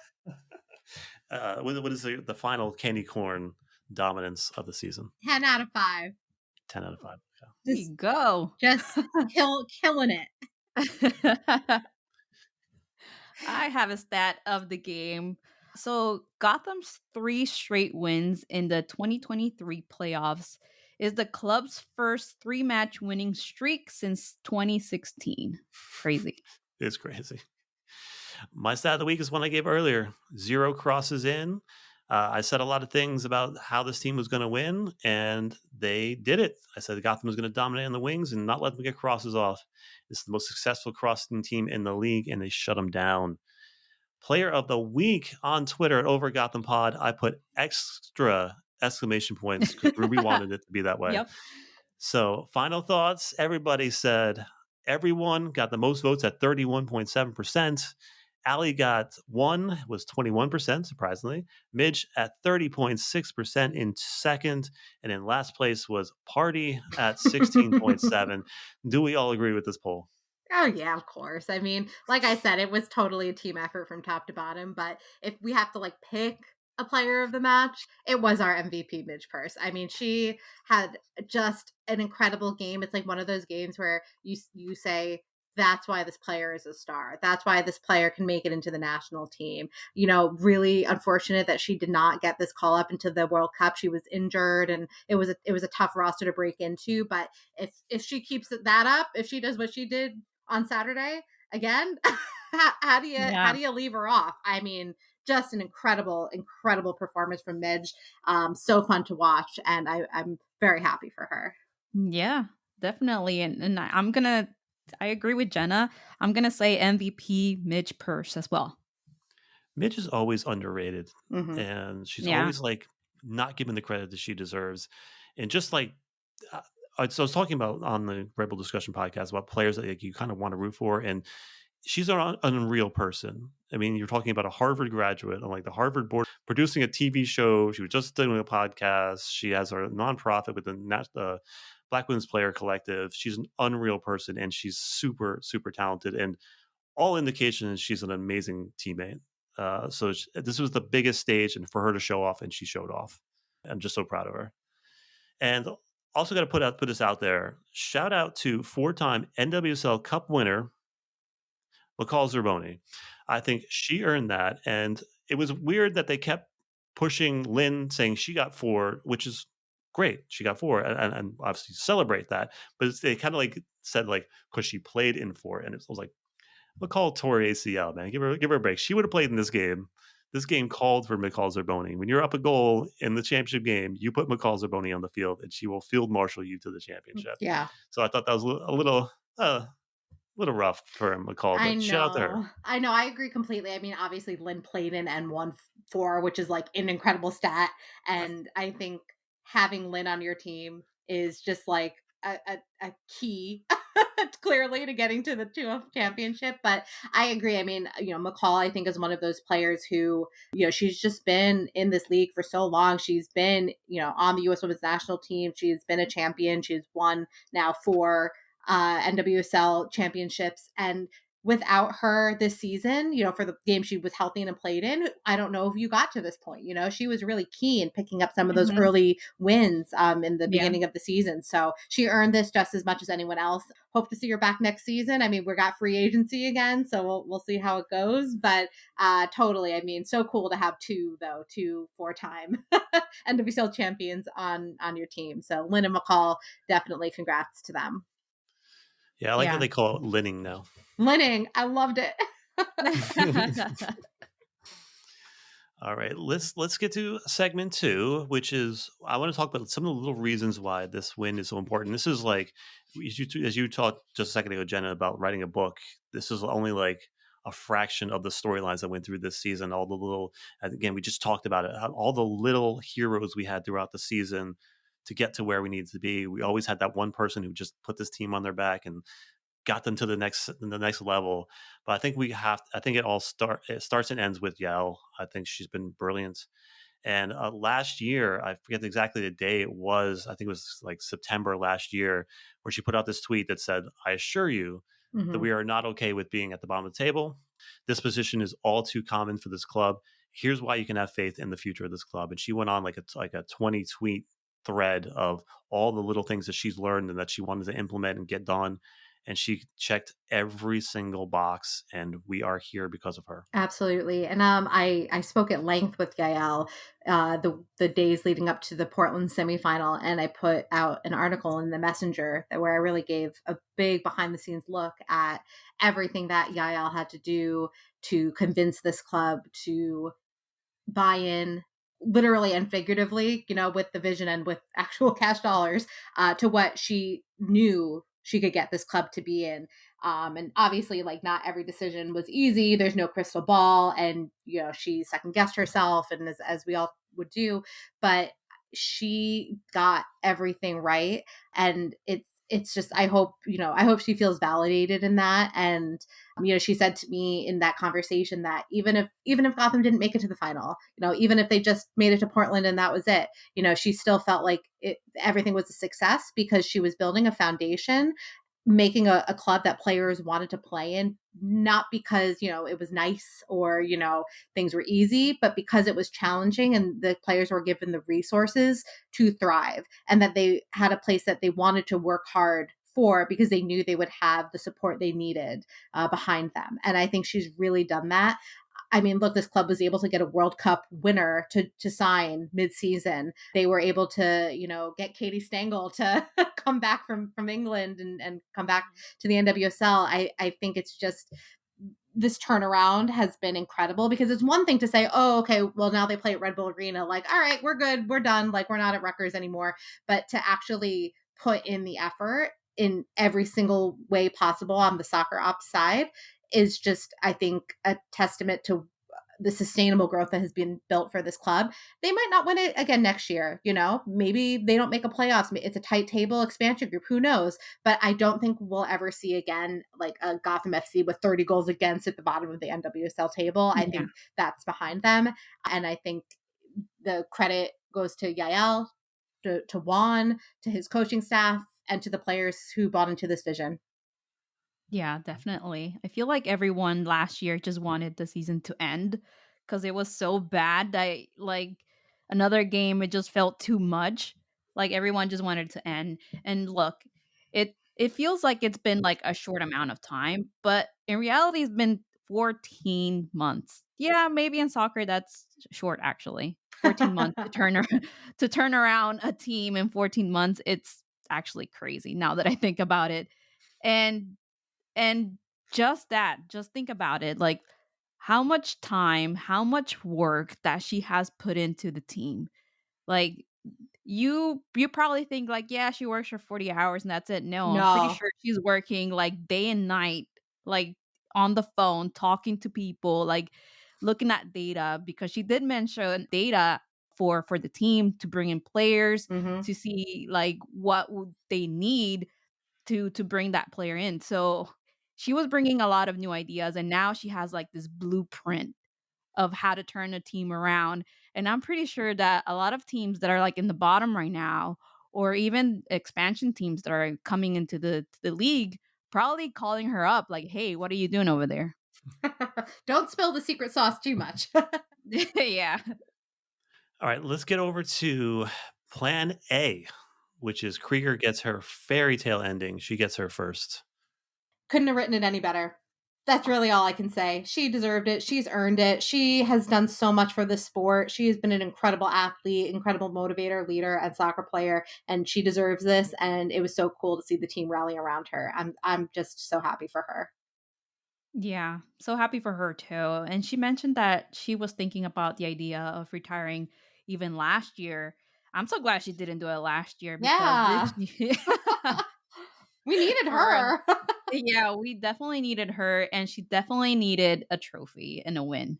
What is the final candy corn dominance of the season? 10 out of 5. 10 out of 5. Yeah. There Just you go. just killing it. I have a stat of the game. So, Gotham's 3 straight wins in the 2023 playoffs is the club's first 3-match winning streak since 2016. Crazy. It's crazy. My stat of the week is one I gave earlier. 0 crosses in. I said a lot of things about how this team was going to win, and they did it. I said Gotham was going to dominate on the wings and not let them get crosses off. It's the most successful crossing team in the league, and they shut them down. Player of the week on Twitter at Over Gotham Pod. I put extra exclamation points because Ruby wanted it to be that way. Yep. So, final thoughts. Everybody said everyone got the most votes at 31.7%. Allie got one, was 21%, surprisingly. Midge at 30.6% in second. And in last place was Party at 16.7. Do we all agree with this poll? Oh yeah, of course. I mean, like I said, it was totally a team effort from top to bottom. But if we have to like pick a player of the match, it was our MVP, Midge Purse. I mean, she had just an incredible game. It's like one of those games where you say that's why this player is a star. That's why this player can make it into the national team. You know, really unfortunate that she did not get this call up into the World Cup. She was injured, and it was a tough roster to break into. But if she keeps that up, if she does what she did on Saturday again, how do Yeah. you leave her off? I mean, just an incredible performance from Midge. So fun to watch, and I'm very happy for her. Yeah, definitely. And I agree with Jenna. I'm gonna say MVP Midge Purse as well. Midge is always underrated, Hmm. and she's Yeah. always like not given the credit that she deserves. And just like, uh, so I was talking about on the Rebel Discussion podcast about players that like, you kind of want to root for, and she's an unreal person. I mean, you're talking about a Harvard graduate on like the Harvard board, producing a TV show. She was just doing a podcast. She has her nonprofit with the Black Women's Player Collective. She's an unreal person, and she's super, super talented. And all indication is she's an amazing teammate. This was the biggest stage, and for her to show off, and she showed off. I'm just so proud of her. And also got to put this out there. Shout out to four-time NWSL Cup winner McCall Zerboni. I think she earned that, and it was weird that they kept pushing Lynn, saying she got four, which is great. She got four, and obviously celebrate that. But they kind of like said like because she played in four, and it was like McCall tore ACL, man. Give her a break. She would have played in this game. This game called for McCall Zerboni. When you're up a goal in the championship game, you put McCall Zerboni on the field, and she will field marshal you to the championship. Yeah. So I thought that was a little rough for McCall, I but shout out to her. know. I know. I agree completely. I mean, obviously, Lynn played in N1-4, which is like an incredible stat. And I think having Lynn on your team is just like a key clearly to getting to the 2-0 championship. But I agree. I mean, you know, McCall, I think, is one of those players who, you know, she's just been in this league for so long. She's been, you know, on the U.S. women's national team. She's been a champion. She's won now 4 NWSL championships. And without her this season, you know, for the game she was healthy and played in, I don't know if you got to this point. You know, she was really key in picking up some of those Hmm. early wins in the Yeah. beginning of the season. So she earned this just as much as anyone else. Hope to see her back next season. I mean, we got free agency again, so we'll see how it goes. But totally, I mean, so cool to have two 4-time NWSL champions on your team. So Lynn and McCall, definitely congrats to them. Yeah, I like that Yeah. they call it Linning now. Linning, I loved it. All right, let's get to segment 2, which is I want to talk about some of the little reasons why this win is so important. This is like as you talked just a second ago, Jenna, about writing a book. This is only like a fraction of the storylines that went through this season. All the little, and again, we just talked about it. All the little heroes we had throughout the season to get to where we needed to be. We always had that one person who just put this team on their back and got them to the next level. But I think it starts and ends with Yael. I think she's been brilliant. And last year, I forget exactly the day it was. I think it was like September last year, where she put out this tweet that said, "I assure you that Mm-hmm. we are not okay with being at the bottom of the table. This position is all too common for this club. Here's why you can have faith in the future of this club." And she went on like a 20 tweet thread of all the little things that she's learned and that she wanted to implement and get done. And she checked every single box, and we are here because of her. Absolutely. And I spoke at length with Yael the days leading up to the Portland semifinal, and I put out an article in the Messenger where I really gave a big behind the scenes look at everything that Yael had to do to convince this club to buy in literally and figuratively, with the vision and with actual cash dollars, to what she knew she could get this club to be in. And obviously, like, not every decision was easy. There's no crystal ball, and she second guessed herself, and as we all would do, but she got everything right, and it's just, I hope she feels validated in that. And she said to me in that conversation that even if Gotham didn't make it to the final, even if they just made it to Portland and that was it, she still felt like everything was a success because she was building a foundation, making a club that players wanted to play in, not because it was nice or things were easy, but because it was challenging and the players were given the resources to thrive, and that they had a place that they wanted to work hard for because they knew they would have the support they needed behind them. And I think she's really done that. I mean, look, this club was able to get a World Cup winner to sign mid-season. They were able to, get Katie Stengel to come back from England and come back to the NWSL. I think it's just, this turnaround has been incredible, because it's one thing to say, oh, okay, well, now they play at Red Bull Arena. Like, all right, we're good. We're done. Like, we're not at Rutgers anymore. But to actually put in the effort in every single way possible on the soccer ops side is just, I think, a testament to the sustainable growth that has been built for this club. They might not win it again next year. Maybe they don't make a playoffs. It's a tight table expansion group. Who knows? But I don't think we'll ever see again like a Gotham FC with 30 goals against at the bottom of the NWSL table. I Yeah. think that's behind them. And I think the credit goes to Yael, to Juan, to his coaching staff, and to the players who bought into this vision. Yeah, definitely. I feel like everyone last year just wanted the season to end because it was so bad that, like, another game, it just felt too much. Like, everyone just wanted to end. And look, it feels like it's been like a short amount of time, but in reality, it's been 14 months. Yeah, maybe in soccer that's short actually. 14 months to to turn around a team in 14 months. It's actually crazy now that I think about it. And and just that, just think about it, like, how much time, how much work that she has put into the team. Like, you probably think like, yeah, she works for 40 hours and that's it. No, I'm pretty No. sure she's working like day and night, like on the phone, talking to people, like looking at data, because she did mention data for the team to bring in players Hmm. to see like what would they need to bring that player in. So she was bringing a lot of new ideas, and now she has like this blueprint of how to turn a team around. And I'm pretty sure that a lot of teams that are like in the bottom right now, or even expansion teams that are coming into the league, probably calling her up like, "Hey, what are you doing over there?" Don't spill the secret sauce too much. Yeah. All right, let's get over to plan A, which is Krieger gets her fairy tale ending. She gets her first. Couldn't have written it any better. That's really all I can say. She deserved it. She's earned it. She has done so much for the sport. She has been an incredible athlete, incredible motivator, leader, and soccer player, and she deserves this. And it was so cool to see the team rally around her. I'm just so happy for her. Yeah, so happy for her too. And she mentioned that she was thinking about the idea of retiring even last year. I'm so glad she didn't do it last year because this Yeah. year We needed for real. her. Yeah, we definitely needed her, and she definitely needed a trophy and a win.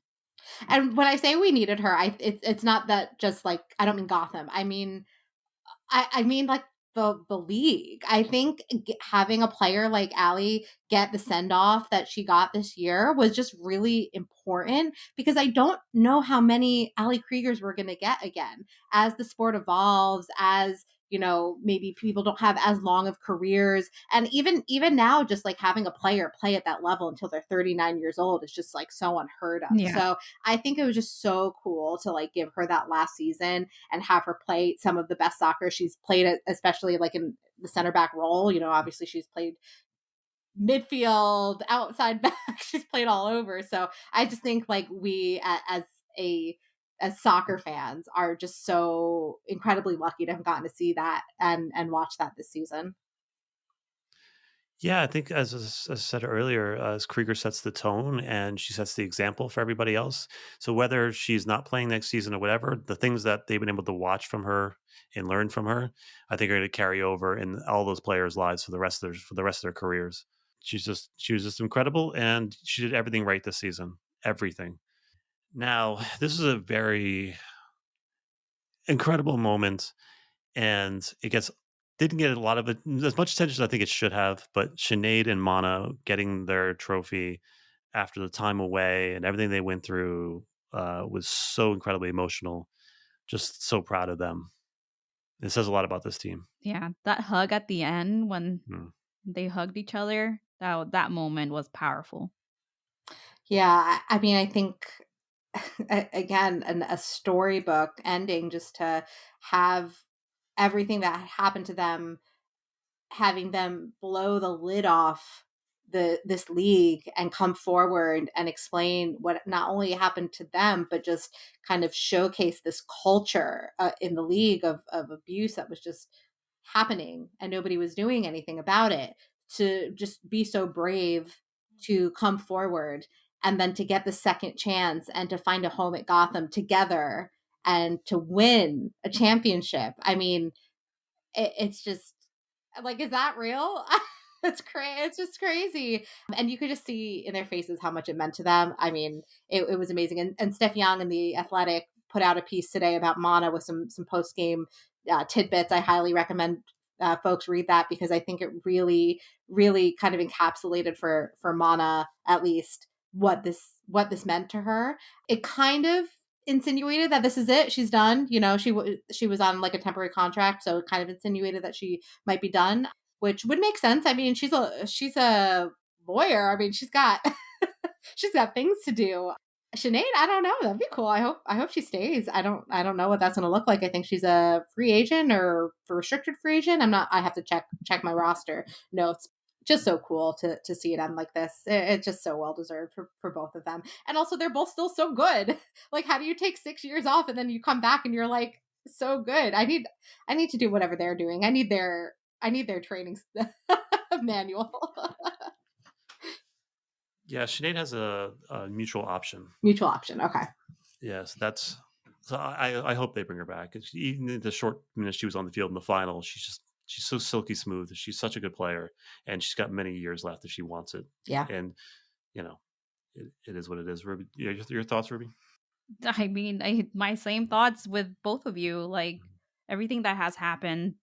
And when I say we needed her, it's not that, just like, I don't mean Gotham. I mean like the league. I think having a player like Allie get the send off that she got this year was just really important, because I don't know how many Allie Kriegers we're going to get again as the sport evolves, as maybe people don't have as long of careers, and even now, just like having a player play at that level until they're 39 years old is just like so unheard of. Yeah. So I think it was just so cool to like give her that last season and have her play some of the best soccer she's played, especially like in the center back role. Obviously she's played midfield, outside back. She's played all over. So I just think like we a as soccer fans are just so incredibly lucky to have gotten to see that and watch that this season. Yeah, I think as I said earlier, as Krieger sets the tone and she sets the example for everybody else. So whether she's not playing next season or whatever, the things that they've been able to watch from her and learn from her, I think are going to carry over in all those players' lives for the rest of their careers. She was just incredible, and she did everything right this season. Everything. Now, this is a very incredible moment, and it gets didn't get a lot of it as much attention as I think it should have. But Sinead and Mana getting their trophy after the time away and everything they went through was so incredibly emotional. Just so proud of them. It says a lot about this team. Yeah, that hug at the end when Mm. they hugged each other, that moment was powerful. Yeah, I mean, I think again, a storybook ending, just to have everything that happened to them, having them blow the lid off this league and come forward and explain what not only happened to them, but just kind of showcase this culture in the league of abuse that was just happening and nobody was doing anything about it. To just be so brave to come forward and then to get the second chance and to find a home at Gotham together and to win a championship. I mean, it's just like, is that real? It's crazy. It's just crazy. And you could just see in their faces how much it meant to them. I mean, it was amazing. And Steph Young in The Athletic put out a piece today about Mana with some post game tidbits. I highly recommend folks read that, because I think it really, really kind of encapsulated for Mana, at least, what this meant to her. It kind of insinuated that this is it, she's done. You know, she was on like a temporary contract, so it kind of insinuated that she might be done, which would make sense. I mean, she's a lawyer. I mean, she's got she's got things to do. Sinead, I don't know. That'd be cool. I hope she stays. I don't know what that's going to look like. I think she's a free agent or for restricted free agent. I'm not. I have to check my roster notes. Just so cool to see it end like this. It's just so well deserved for both of them. And also, they're both still so good. Like, how do you take 6 years off and then you come back and you're like so good? I need to do whatever they're doing. I need their training manual. Yeah, Sinead has a mutual option. Mutual option. Okay. Yes, that's so I hope they bring her back. Even in the short minutes she was on the field in the final, she's so silky smooth. She's such a good player, and she's got many years left if she wants it. Yeah. And you know, it is what it is. Ruby, your thoughts, Ruby? I mean, my same thoughts with both of you. Like everything that has happened,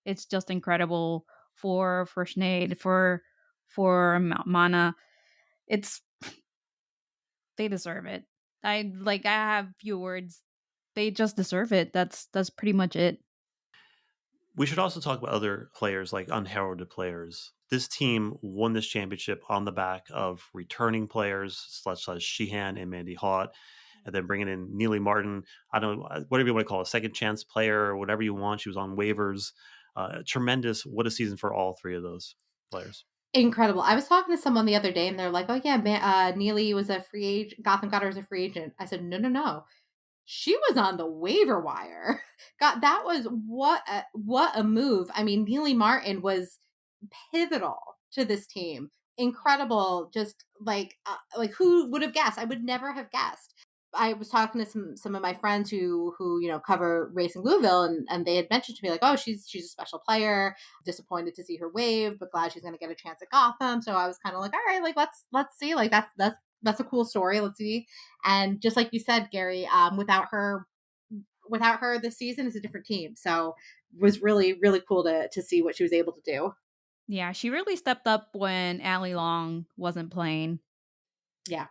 it's just incredible for Sinead, for Mana. It's they deserve it. I have few words. They just deserve it. That's pretty much it. We should also talk about other players, like unheralded players. This team won this championship on the back of returning players, such as Sheehan and Mandy Haught, and then bringing in Neely Martin. I don't know, whatever you want to call it, a second chance player or whatever you want. She was on waivers. Tremendous. What a season for all three of those players. Incredible. I was talking to someone the other day and they're like, "Oh yeah, Neely was a free agent. Gotham got her as a free agent." I said, "No, no, no. She was on the waiver wire." God, that was what a move. I mean, Neely Martin was pivotal to this team. Incredible. Just like who would have guessed? I would never have guessed. I was talking to some of my friends who cover Racing Louisville, and they had mentioned to me like, "Oh, she's a special player. Disappointed to see her waived, but glad she's going to get a chance at Gotham." So I was kind of like, "All right, like let's see, like that's a cool story. Let's see." And just like you said, Gary, without her, this season is a different team. So it was really, really cool to see what she was able to do. Yeah, she really stepped up when Allie Long wasn't playing. Yeah.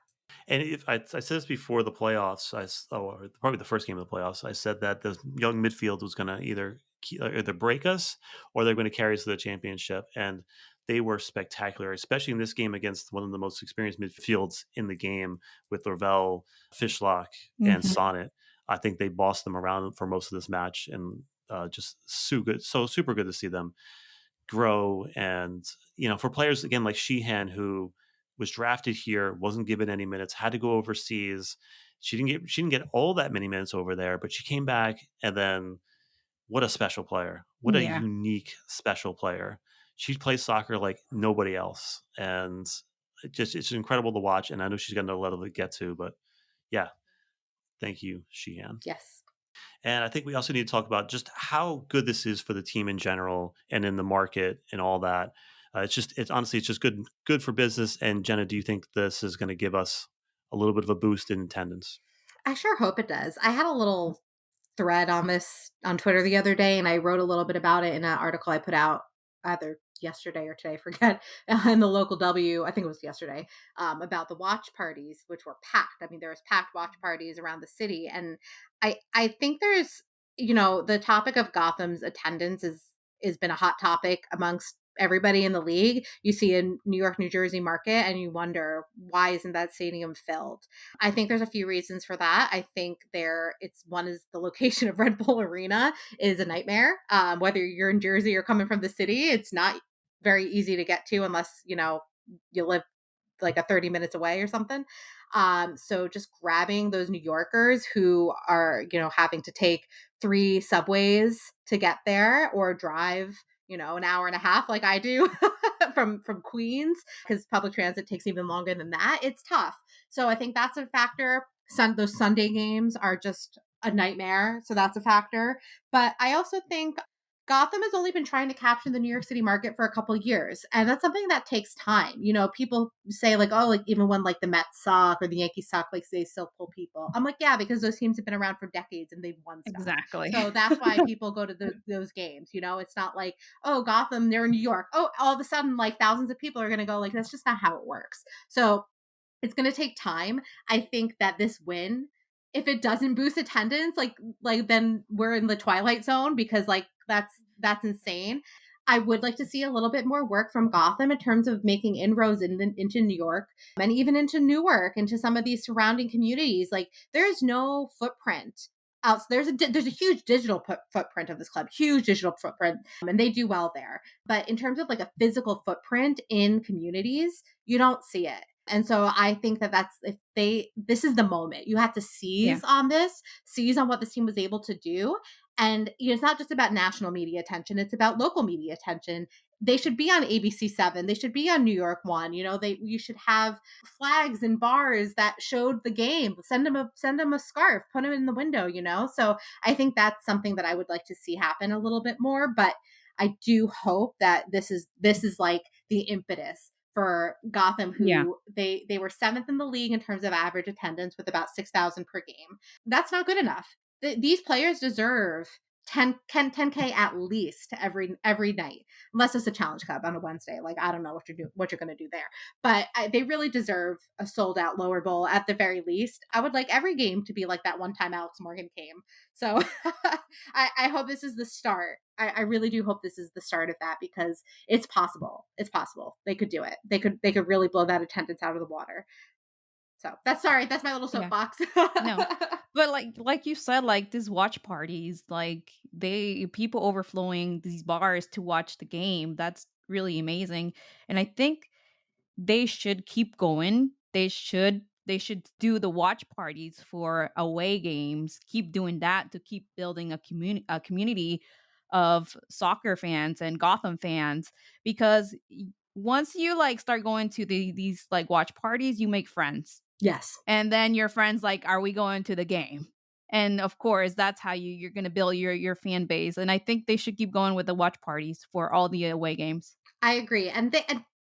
And if I said this before the playoffs, or probably the first game of the playoffs, I said that the young midfield was going to either break us or they're going to carry us to the championship. And they were spectacular, especially in this game against one of the most experienced midfields in the game with Lavelle, Fishlock, and Mhm. Sonnet. I think they bossed them around for most of this match, and just so good, so super good to see them grow. And for players again like Sheehan, who was drafted here, wasn't given any minutes, had to go overseas. She didn't get all that many minutes over there, but she came back, and then what a special player. What a Yeah. unique special player. she plays soccer like nobody else, and it's incredible to watch. And I know she's got another level to get to, but yeah, thank you, Sheehan. Yes. And I think we also need to talk about just how good this is for the team in general and in the market and all that. It's honestly, it's just good for business. And Jenna, do you think this is going to give us a little bit of a boost in attendance? I sure hope it does. I had a little thread on this on Twitter the other day, and I wrote a little bit about it in an article I put out either yesterday or today, I forget, in the local W, I think it was yesterday, about the watch parties, which were packed. I mean, there was packed watch parties around the city. And I think there's, the topic of Gotham's attendance has been a hot topic amongst everybody in the league. You see a New York, New Jersey market and you wonder, why isn't that stadium filled? I think there's a few reasons for that. I think one is the location of Red Bull Arena is a nightmare. Whether you're in Jersey or coming from the city, it's not very easy to get to unless, you live like a 30 minutes away or something. So just grabbing those New Yorkers who are, having to take 3 subways to get there or drive, an hour and a half like I do from Queens, because public transit takes even longer than that. It's tough. So I think that's a factor. Those Sunday games are just a nightmare. So that's a factor. But I also think Gotham has only been trying to capture the New York City market for a couple of years. And that's something that takes time. People say like, oh, like even when like the Mets suck or the Yankees suck, like they still pull people. I'm like, yeah, because those teams have been around for decades and they've won stuff. Exactly. So that's why people go to those games. It's not like, oh, Gotham, they're in New York. Oh, all of a sudden, like thousands of people are going to go. Like, that's just not how it works. So it's going to take time. I think that this win, if it doesn't boost attendance, like then we're in the twilight zone, because like that's insane. I would like to see a little bit more work from Gotham in terms of making inroads into New York and even into Newark, into some of these surrounding communities. Like there's no footprint else. There's a huge digital footprint of this club, huge digital footprint, and they do well there. But in terms of like a physical footprint in communities, you don't see it. And so I think that this is the moment. You have to seize on this, seize on what this team was able to do. And it's not just about national media attention, it's about local media attention. They should be on ABC7. They should be on New York One. You should have flags in bars that showed the game. Send them a scarf, put them in the window, So I think that's something that I would like to see happen a little bit more. But I do hope that this is like the impetus for Gotham, who they were 7th in the league in terms of average attendance with about 6,000 per game. That's not good enough. These players deserve 10K at least every night, unless it's a challenge cup on a Wednesday. Like, I don't know what you're going to do there, but they really deserve a sold out lower bowl at the very least. I would like every game to be like that one time Alex Morgan came. So I hope this is the start. I really do hope this is the start of that, because it's possible. It's possible. They could do it. They could really blow that attendance out of the water. So that's my little soapbox. No, but like you said, like these watch parties, like people overflowing these bars to watch the game. That's really amazing, and I think they should keep going. They should do the watch parties for away games. Keep doing that to keep building a community of soccer fans and Gotham fans, because once you like start going to these like watch parties, you make friends. Yes. And then your friends like, are we going to the game? And of course, that's how you're going to build your fan base. And I think they should keep going with the watch parties for all the away games. I agree. And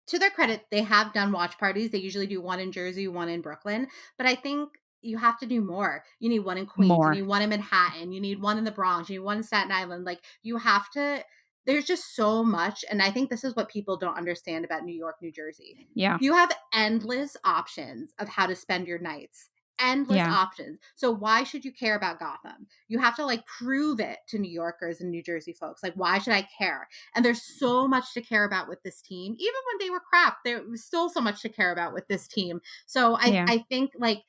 to their credit, they have done watch parties. They usually do one in Jersey, one in Brooklyn. But I think you have to do more. You need one in Queens. More. You need one in Manhattan. You need one in the Bronx. You need one in Staten Island. Like, you have to. There's just so much. And I think this is what people don't understand about New York, New Jersey. Yeah. You have endless options of how to spend your nights. Endless options. So why should you care about Gotham? You have to like prove it to New Yorkers and New Jersey folks. Like, why should I care? And there's so much to care about with this team. Even when they were crap, there was still so much to care about with this team. So I think like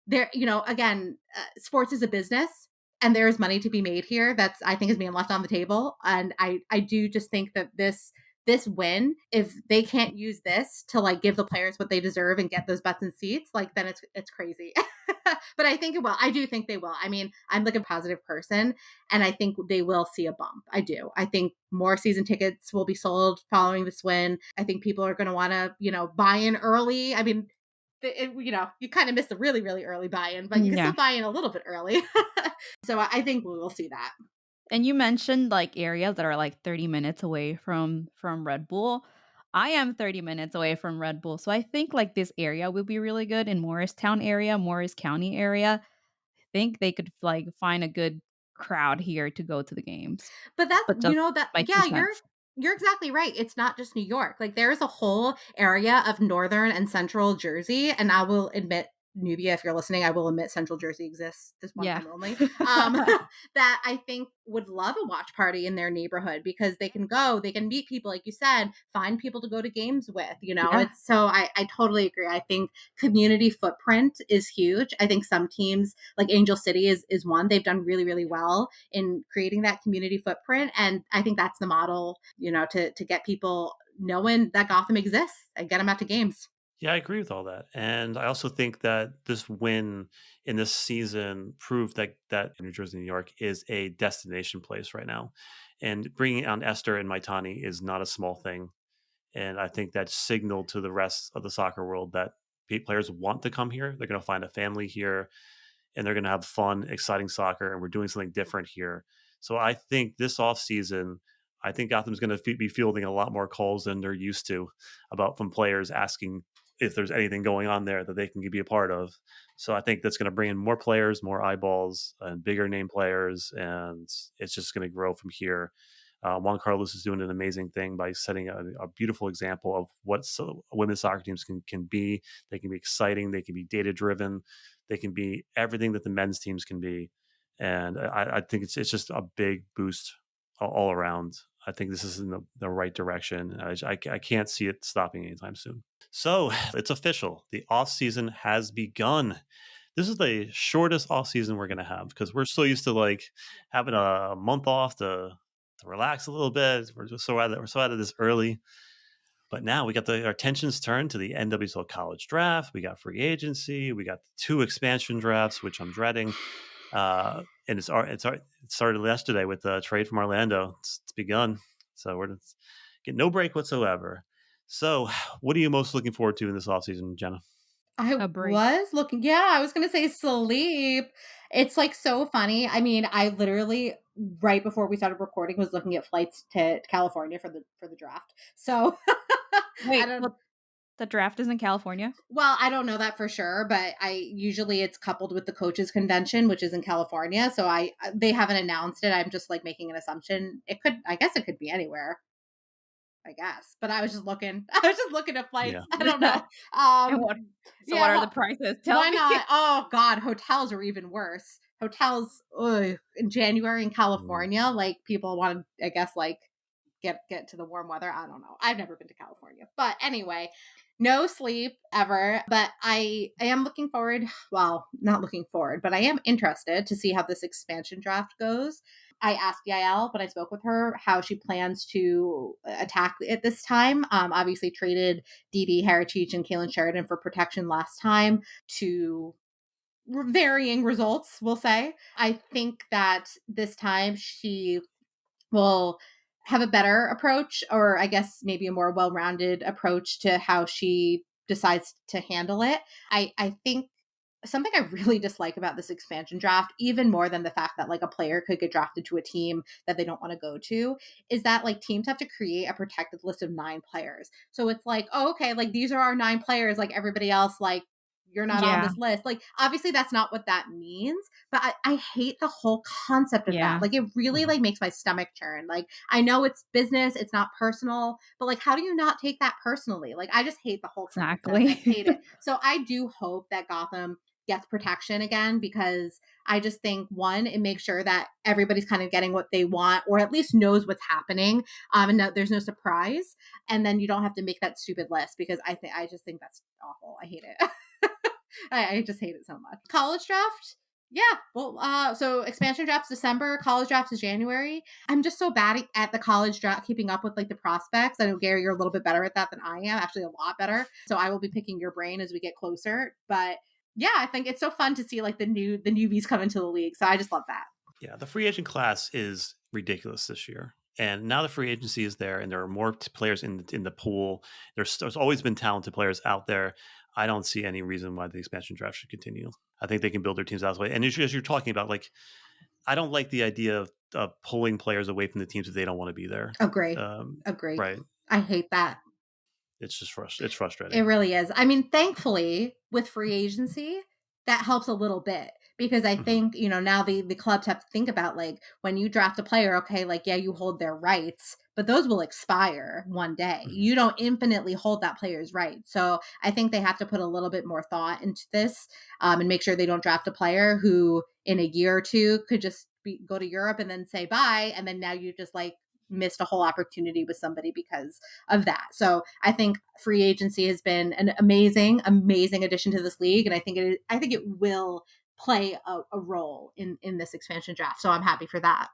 there, again, sports is a business and there is money to be made here. That's, I think, is being left on the table. And I do just think that this this win, if they can't use this to like give the players what they deserve and get those butts and seats, like then it's crazy. But I think it will. I do think they will. I mean, I'm like a positive person, and I think they will see a bump. I do. I think more season tickets will be sold following this win. I think people are going to want to, buy in early. I mean, you kind of miss the really, really early buy-in, but you can Yeah. still buy in a little bit early. So I think we will see that. And you mentioned like areas that are like 30 minutes away from Red Bull. I am 30 minutes away from Red Bull. So I think like this area will be really good in Morristown area, Morris County area. I think they could like find a good crowd here to go to the games. But that's, But just that, my two yeah, cents. you're exactly right. It's not just New York. Like there is a whole area of northern and central Jersey, and I will admit, Nubia, if you're listening, I will admit Central Jersey exists this one Yeah. time only. That I think would love a watch party in their neighborhood because they can go, they can meet people, like you said, find people to go to games with. Yeah. It's so I totally agree. I think community footprint is huge. I think some teams like Angel City is one. They've done really, really well in creating that community footprint. And I think that's the model, to get people knowing that Gotham exists and get them out to games. Yeah, I agree with all that, and I also think that this win in this season proved that New Jersey, New York is a destination place right now, and bringing on Esther and Maitani is not a small thing. And I think that signaled to the rest of the soccer world that players want to come here. They're going to find a family here, and they're going to have fun, exciting soccer. And we're doing something different here. So I think this offseason, I think Gotham's going to be fielding a lot more calls than they're used to about from players asking if there's anything going on there that they can be a part of. So I think that's going to bring in more players, more eyeballs, and bigger name players, and it's just going to grow from here. Juan Carlos is doing an amazing thing by setting a beautiful example of what women's soccer teams can be. They can be exciting. They can be data driven. They can be everything that the men's teams can be. And I think it's just a big boost all around. I think this is in the right direction. I can't see it stopping anytime soon. So it's official. The off season has begun. This is the shortest off season we're going to have because we're so used to like having a month off to relax a little bit. We're just we're so out of this early. But now we got our attentions turned to the NWSL college draft. We got free agency. We got the 2 expansion drafts, which I'm dreading. And it started yesterday with the trade from Orlando. It's begun. So we're getting no break whatsoever. So what are you most looking forward to in this offseason, Jenna? I A break. was looking, yeah, I was going to say sleep. It's like so funny. I mean, I literally right before we started recording was looking at flights to California for the draft. So I Wait, don't what the draft is in California? well, I don't know that for sure, but I usually it's coupled with the coaches convention, which is in California. So they haven't announced it. I'm just like making an assumption. I guess it could be anywhere. I guess, but I was just looking. I was just looking at Yeah. flights. I don't know. And what Yeah, what are the well, prices? Tell why me. not? Oh God, hotels are even worse. Hotels in January in Mm. California, like people want to, I guess, like get to the warm weather. I don't know. I've never been to California, but anyway, no sleep ever. But I am looking forward. Well, not looking forward, but I am interested to see how this expansion draft goes. I asked Yael when I spoke with her how she plans to attack it this time. Obviously traded Dee Dee Heritage and Kaylin Sheridan for protection last time to varying results, we'll say. I think that this time she will have a better approach, or I guess maybe a more well-rounded approach to how she decides to handle it. I think something I really dislike about this expansion draft, even more than the fact that like a player could get drafted to a team that they don't want to go to, is that like teams have to create a protected list of 9 players. So it's like, oh, okay, like these are our 9 players, like everybody else, like you're not on Yeah, this list. Like obviously that's not what that means, but I hate the whole concept of that. yeah, Like it really Mhm. like makes my stomach churn. Like I know it's business, it's not personal, but like how do you not take that personally? Like I just hate the whole concept. I exactly. hate it. So I do hope that Gotham gets protection again because I just think one, it makes sure that everybody's kind of getting what they want or at least knows what's happening. And no, there's no surprise. And then you don't have to make that stupid list because I just think that's awful. I hate it. I just hate it so much. College draft. Yeah. Well, so expansion drafts December, college drafts is January. I'm just so bad at the college draft, keeping up with like the prospects. I know Gary, you're a little bit better at that than I am, actually a lot better. So I will be picking your brain as we get closer. But yeah, I think it's so fun to see like the newbies come into the league. So I just love that. Yeah, the free agent class is ridiculous this year. And now the free agency is there, and there are more players in the pool. There's always been talented players out there. I don't see any reason why the expansion draft should continue. I think they can build their teams out that way. And as you're talking about, like, I don't like the idea of pulling players away from the teams if they don't want to be there. Agree. Agree. Right. I hate that. It's just it's frustrating. It really is. I mean, thankfully, with free agency, that helps a little bit because I think, now the clubs have to think about like when you draft a player, okay, like, yeah, you hold their rights, but those will expire one day. You don't infinitely hold that player's rights. So I think they have to put a little bit more thought into this and make sure they don't draft a player who in a year or two could just go to Europe and then say bye. And then now you just like missed a whole opportunity with somebody because of that. So I think free agency has been an amazing addition to this league, and I think it will play a role in this expansion draft. So I'm happy for that.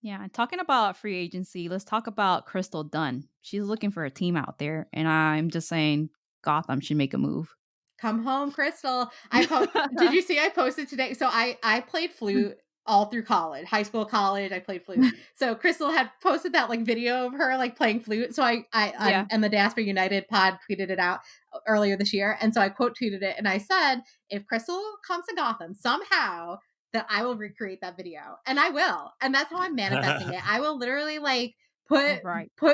Yeah, and talking about free agency, let's talk about Crystal Dunn. She's looking for a team out there, and I'm just saying Gotham should make a move. Come home, Crystal. Did you see I posted today? So I played flute all through college, high school, college. I played flute. So Crystal had posted that like video of her like playing flute. So I and the Diaspora United pod tweeted it out earlier this year. And so I quote tweeted it and I said, if Crystal comes to Gotham somehow, that I will recreate that video. And I will. And that's how I'm manifesting it. I will literally like put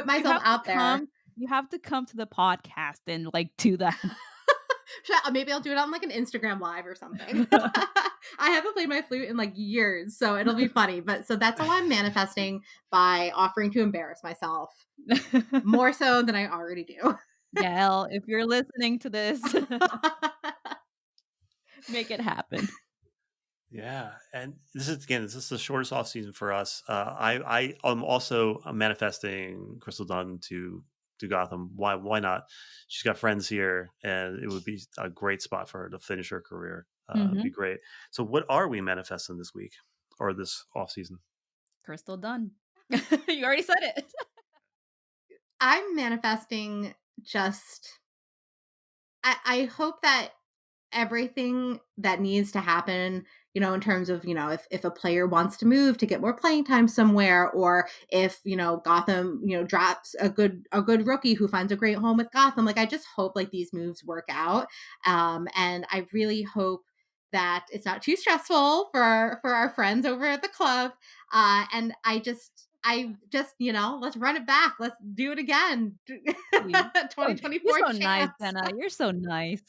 myself out there. You have to come to the podcast and like do that. Maybe I'll do it on like an Instagram live or something. I haven't played my flute in like years, so it'll be funny. But so that's all I'm manifesting by offering to embarrass myself more so than I already do. Gail, if you're listening to this, make it happen. Yeah, and this is the shortest off season for us. I am also manifesting Crystal Dunn to Gotham. Why not? She's got friends here, and it would be a great spot for her to finish her career. It'd be great. So, what are we manifesting this week or this off season? Crystal Dunn. You already said it. I'm manifesting just. I hope that everything that needs to happen, in terms of, if a player wants to move to get more playing time somewhere, or if, Gotham, drops a good rookie who finds a great home with Gotham, like I just hope like these moves work out. And I really hope that it's not too stressful for our friends over at the club. And I just, let's run it back. Let's do it again. 2024. You're so nice, Jenna. You're so nice.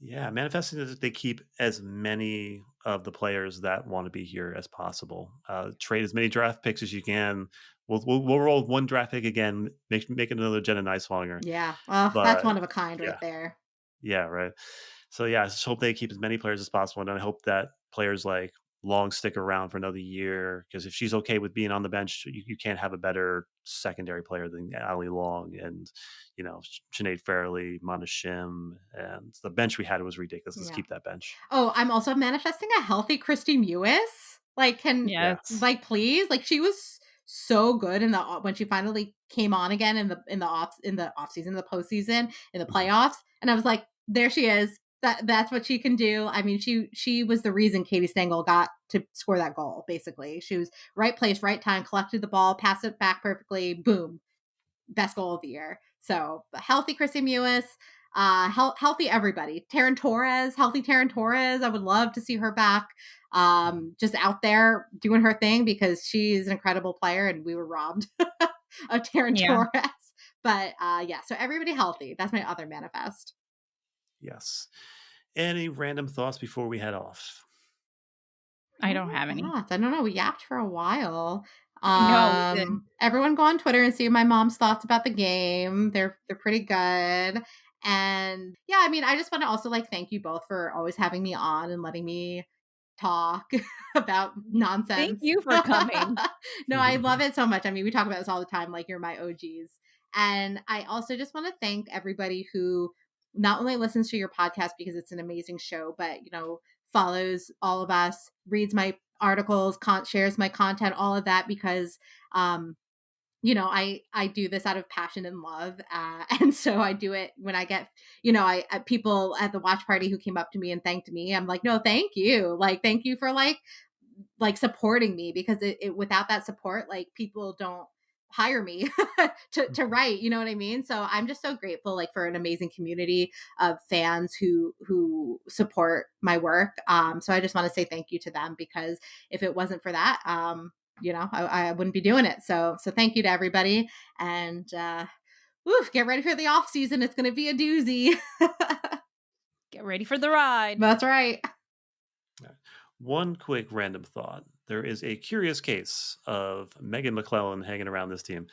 Yeah, manifesting that they keep as many of the players that want to be here as possible. Trade as many draft picks as you can. We'll roll one draft pick again. Make it another Jenna Nicewanger. Yeah, that's one of a kind right there. Yeah, right. So yeah, I just hope they keep as many players as possible, and I hope that players like Long stick around for another year, because if she's okay with being on the bench, you can't have a better secondary player than Ali Long and Sinead Fairley, Mana Shim, and the bench we had was ridiculous. Let's keep that bench. Oh, I'm also manifesting a healthy Christy Mewis. Like, please, like she was so good when she finally came on again in the off season, the postseason, in the playoffs, and I was like, there she is. That's what she can do. I mean, she was the reason Katie Stengel got to score that goal, basically. She was right place, right time, collected the ball, passed it back perfectly, boom. Best goal of the year. So healthy Chrissy Mewis, healthy everybody. Healthy Taryn Torres. I would love to see her back. Just out there doing her thing, because she's an incredible player and we were robbed of Taryn Torres. But so everybody healthy. That's my other manifest. Yes. Any random thoughts before we head off? I don't have any. I don't know. We yapped for a while. No, everyone go on Twitter and see my mom's thoughts about the game. They're pretty good. And yeah, I mean, I just want to also like thank you both for always having me on and letting me talk about nonsense. Thank you for coming. No, I love it so much. I mean, we talk about this all the time. Like, you're my OGs. And I also just want to thank everybody who not only listens to your podcast because it's an amazing show, but, you know, follows all of us, reads my articles, shares my content, all of that because, you know, I do this out of passion and love, and so I do it when I get, you know, people at the watch party who came up to me and thanked me. I'm like, no, thank you, like thank you for like supporting me because without that support, like people don't hire me to write, you know what I mean? So I'm just so grateful like for an amazing community of fans who support my work. So I just want to say thank you to them because if it wasn't for that, you know, I wouldn't be doing it. So thank you to everybody. And get ready for the off season. It's gonna be a doozy. Get ready for the ride. That's right. One quick random thought. There is a curious case of Megan McClellan hanging around this team.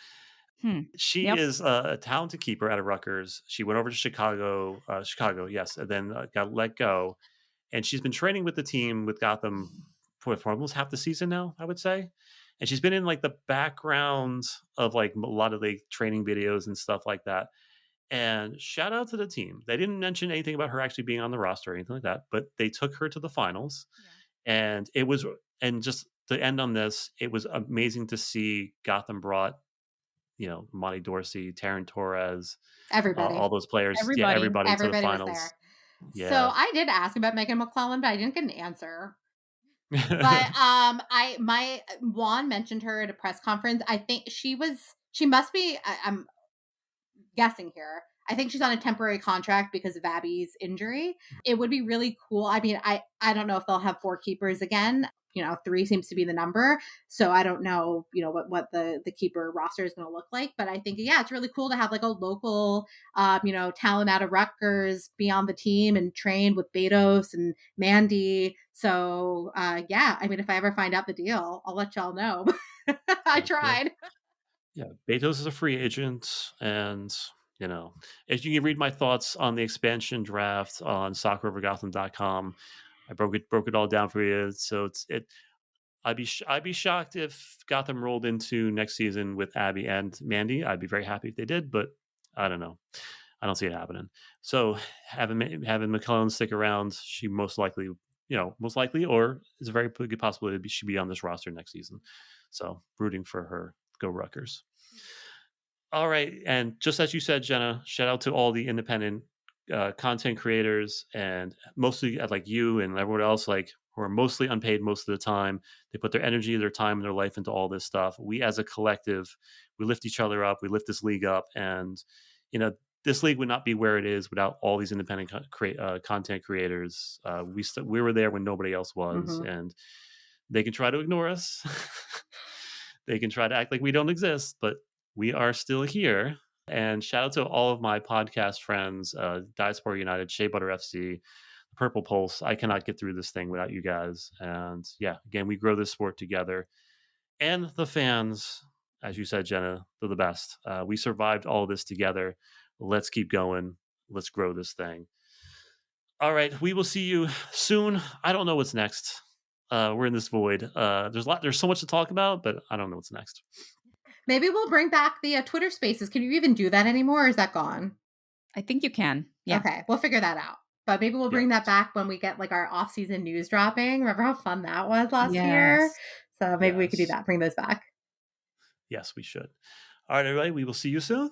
She Yep. is a talented keeper out of Rutgers. She went over to Chicago, yes, and then got let go. And she's been training with the team with Gotham for almost half the season now, I would say. And she's been in like the background of like a lot of the training videos and stuff like that. And shout out to the team. They didn't mention anything about her actually being on the roster or anything like that, but they took her to the finals. Yeah. And it was, and just to end on this, it was amazing to see Gotham brought, you know, Monty Dorsey, Taryn Torres, Everybody. all those players, yeah, Everybody. everybody to the Everybody was finals. there. So Yeah. I did ask about Megan McClellan, but I didn't get an answer. But I my Juan mentioned her at a press conference. I think she must be. I'm guessing here. I think she's on a temporary contract because of Abby's injury. It would be really cool. I mean, I don't know if they'll have 4 keepers again. You know, 3 seems to be the number. So I don't know, you know, what the keeper roster is going to look like. But I think, yeah, it's really cool to have like a local, you know, talent out of Rutgers be on the team and train with Betos and Mandy. So yeah, I mean, if I ever find out the deal, I'll let y'all know. I tried. Yeah, Betos is a free agent, and you know, if you can read my thoughts on the expansion draft on soccerovergotham.com, I broke it all down for you. So I'd be shocked if Gotham rolled into next season with Abby and Mandy. I'd be very happy if they did, but I don't know. I don't see it happening. So having McClellan stick around, she most likely, or it's a very good possibility she be on this roster next season. So rooting for her. Go Rutgers. All right, and just as you said, Jenna, shout out to all the independent content creators and mostly like you and everyone else, like who are mostly unpaid most of the time. They put their energy, their time, and their life into all this stuff. We, as a collective, we lift each other up. We lift this league up, and you know, this league would not be where it is without all these independent content creators. We were there when nobody else was, and they can try to ignore us. They can try to act like we don't exist, but we are still here. And shout out to all of my podcast friends, Diaspora United, Shea Butter FC, Purple Pulse. I cannot get through this thing without you guys. And yeah, again, we grow this sport together. And the fans, as you said, Jenna, they're the best. We survived all this together. Let's keep going. Let's grow this thing. All right, we will see you soon. I don't know what's next. We're in this void. There's so much to talk about, but I don't know what's next. Maybe we'll bring back the Twitter Spaces. Can you even do that anymore, or is that gone? I think you can. Yeah. Okay, we'll figure that out. But maybe we'll bring that back when we get like our off-season news dropping. Remember how fun that was last year? So maybe we could do that. Bring those back. Yes, we should. All right, everybody. We will see you soon.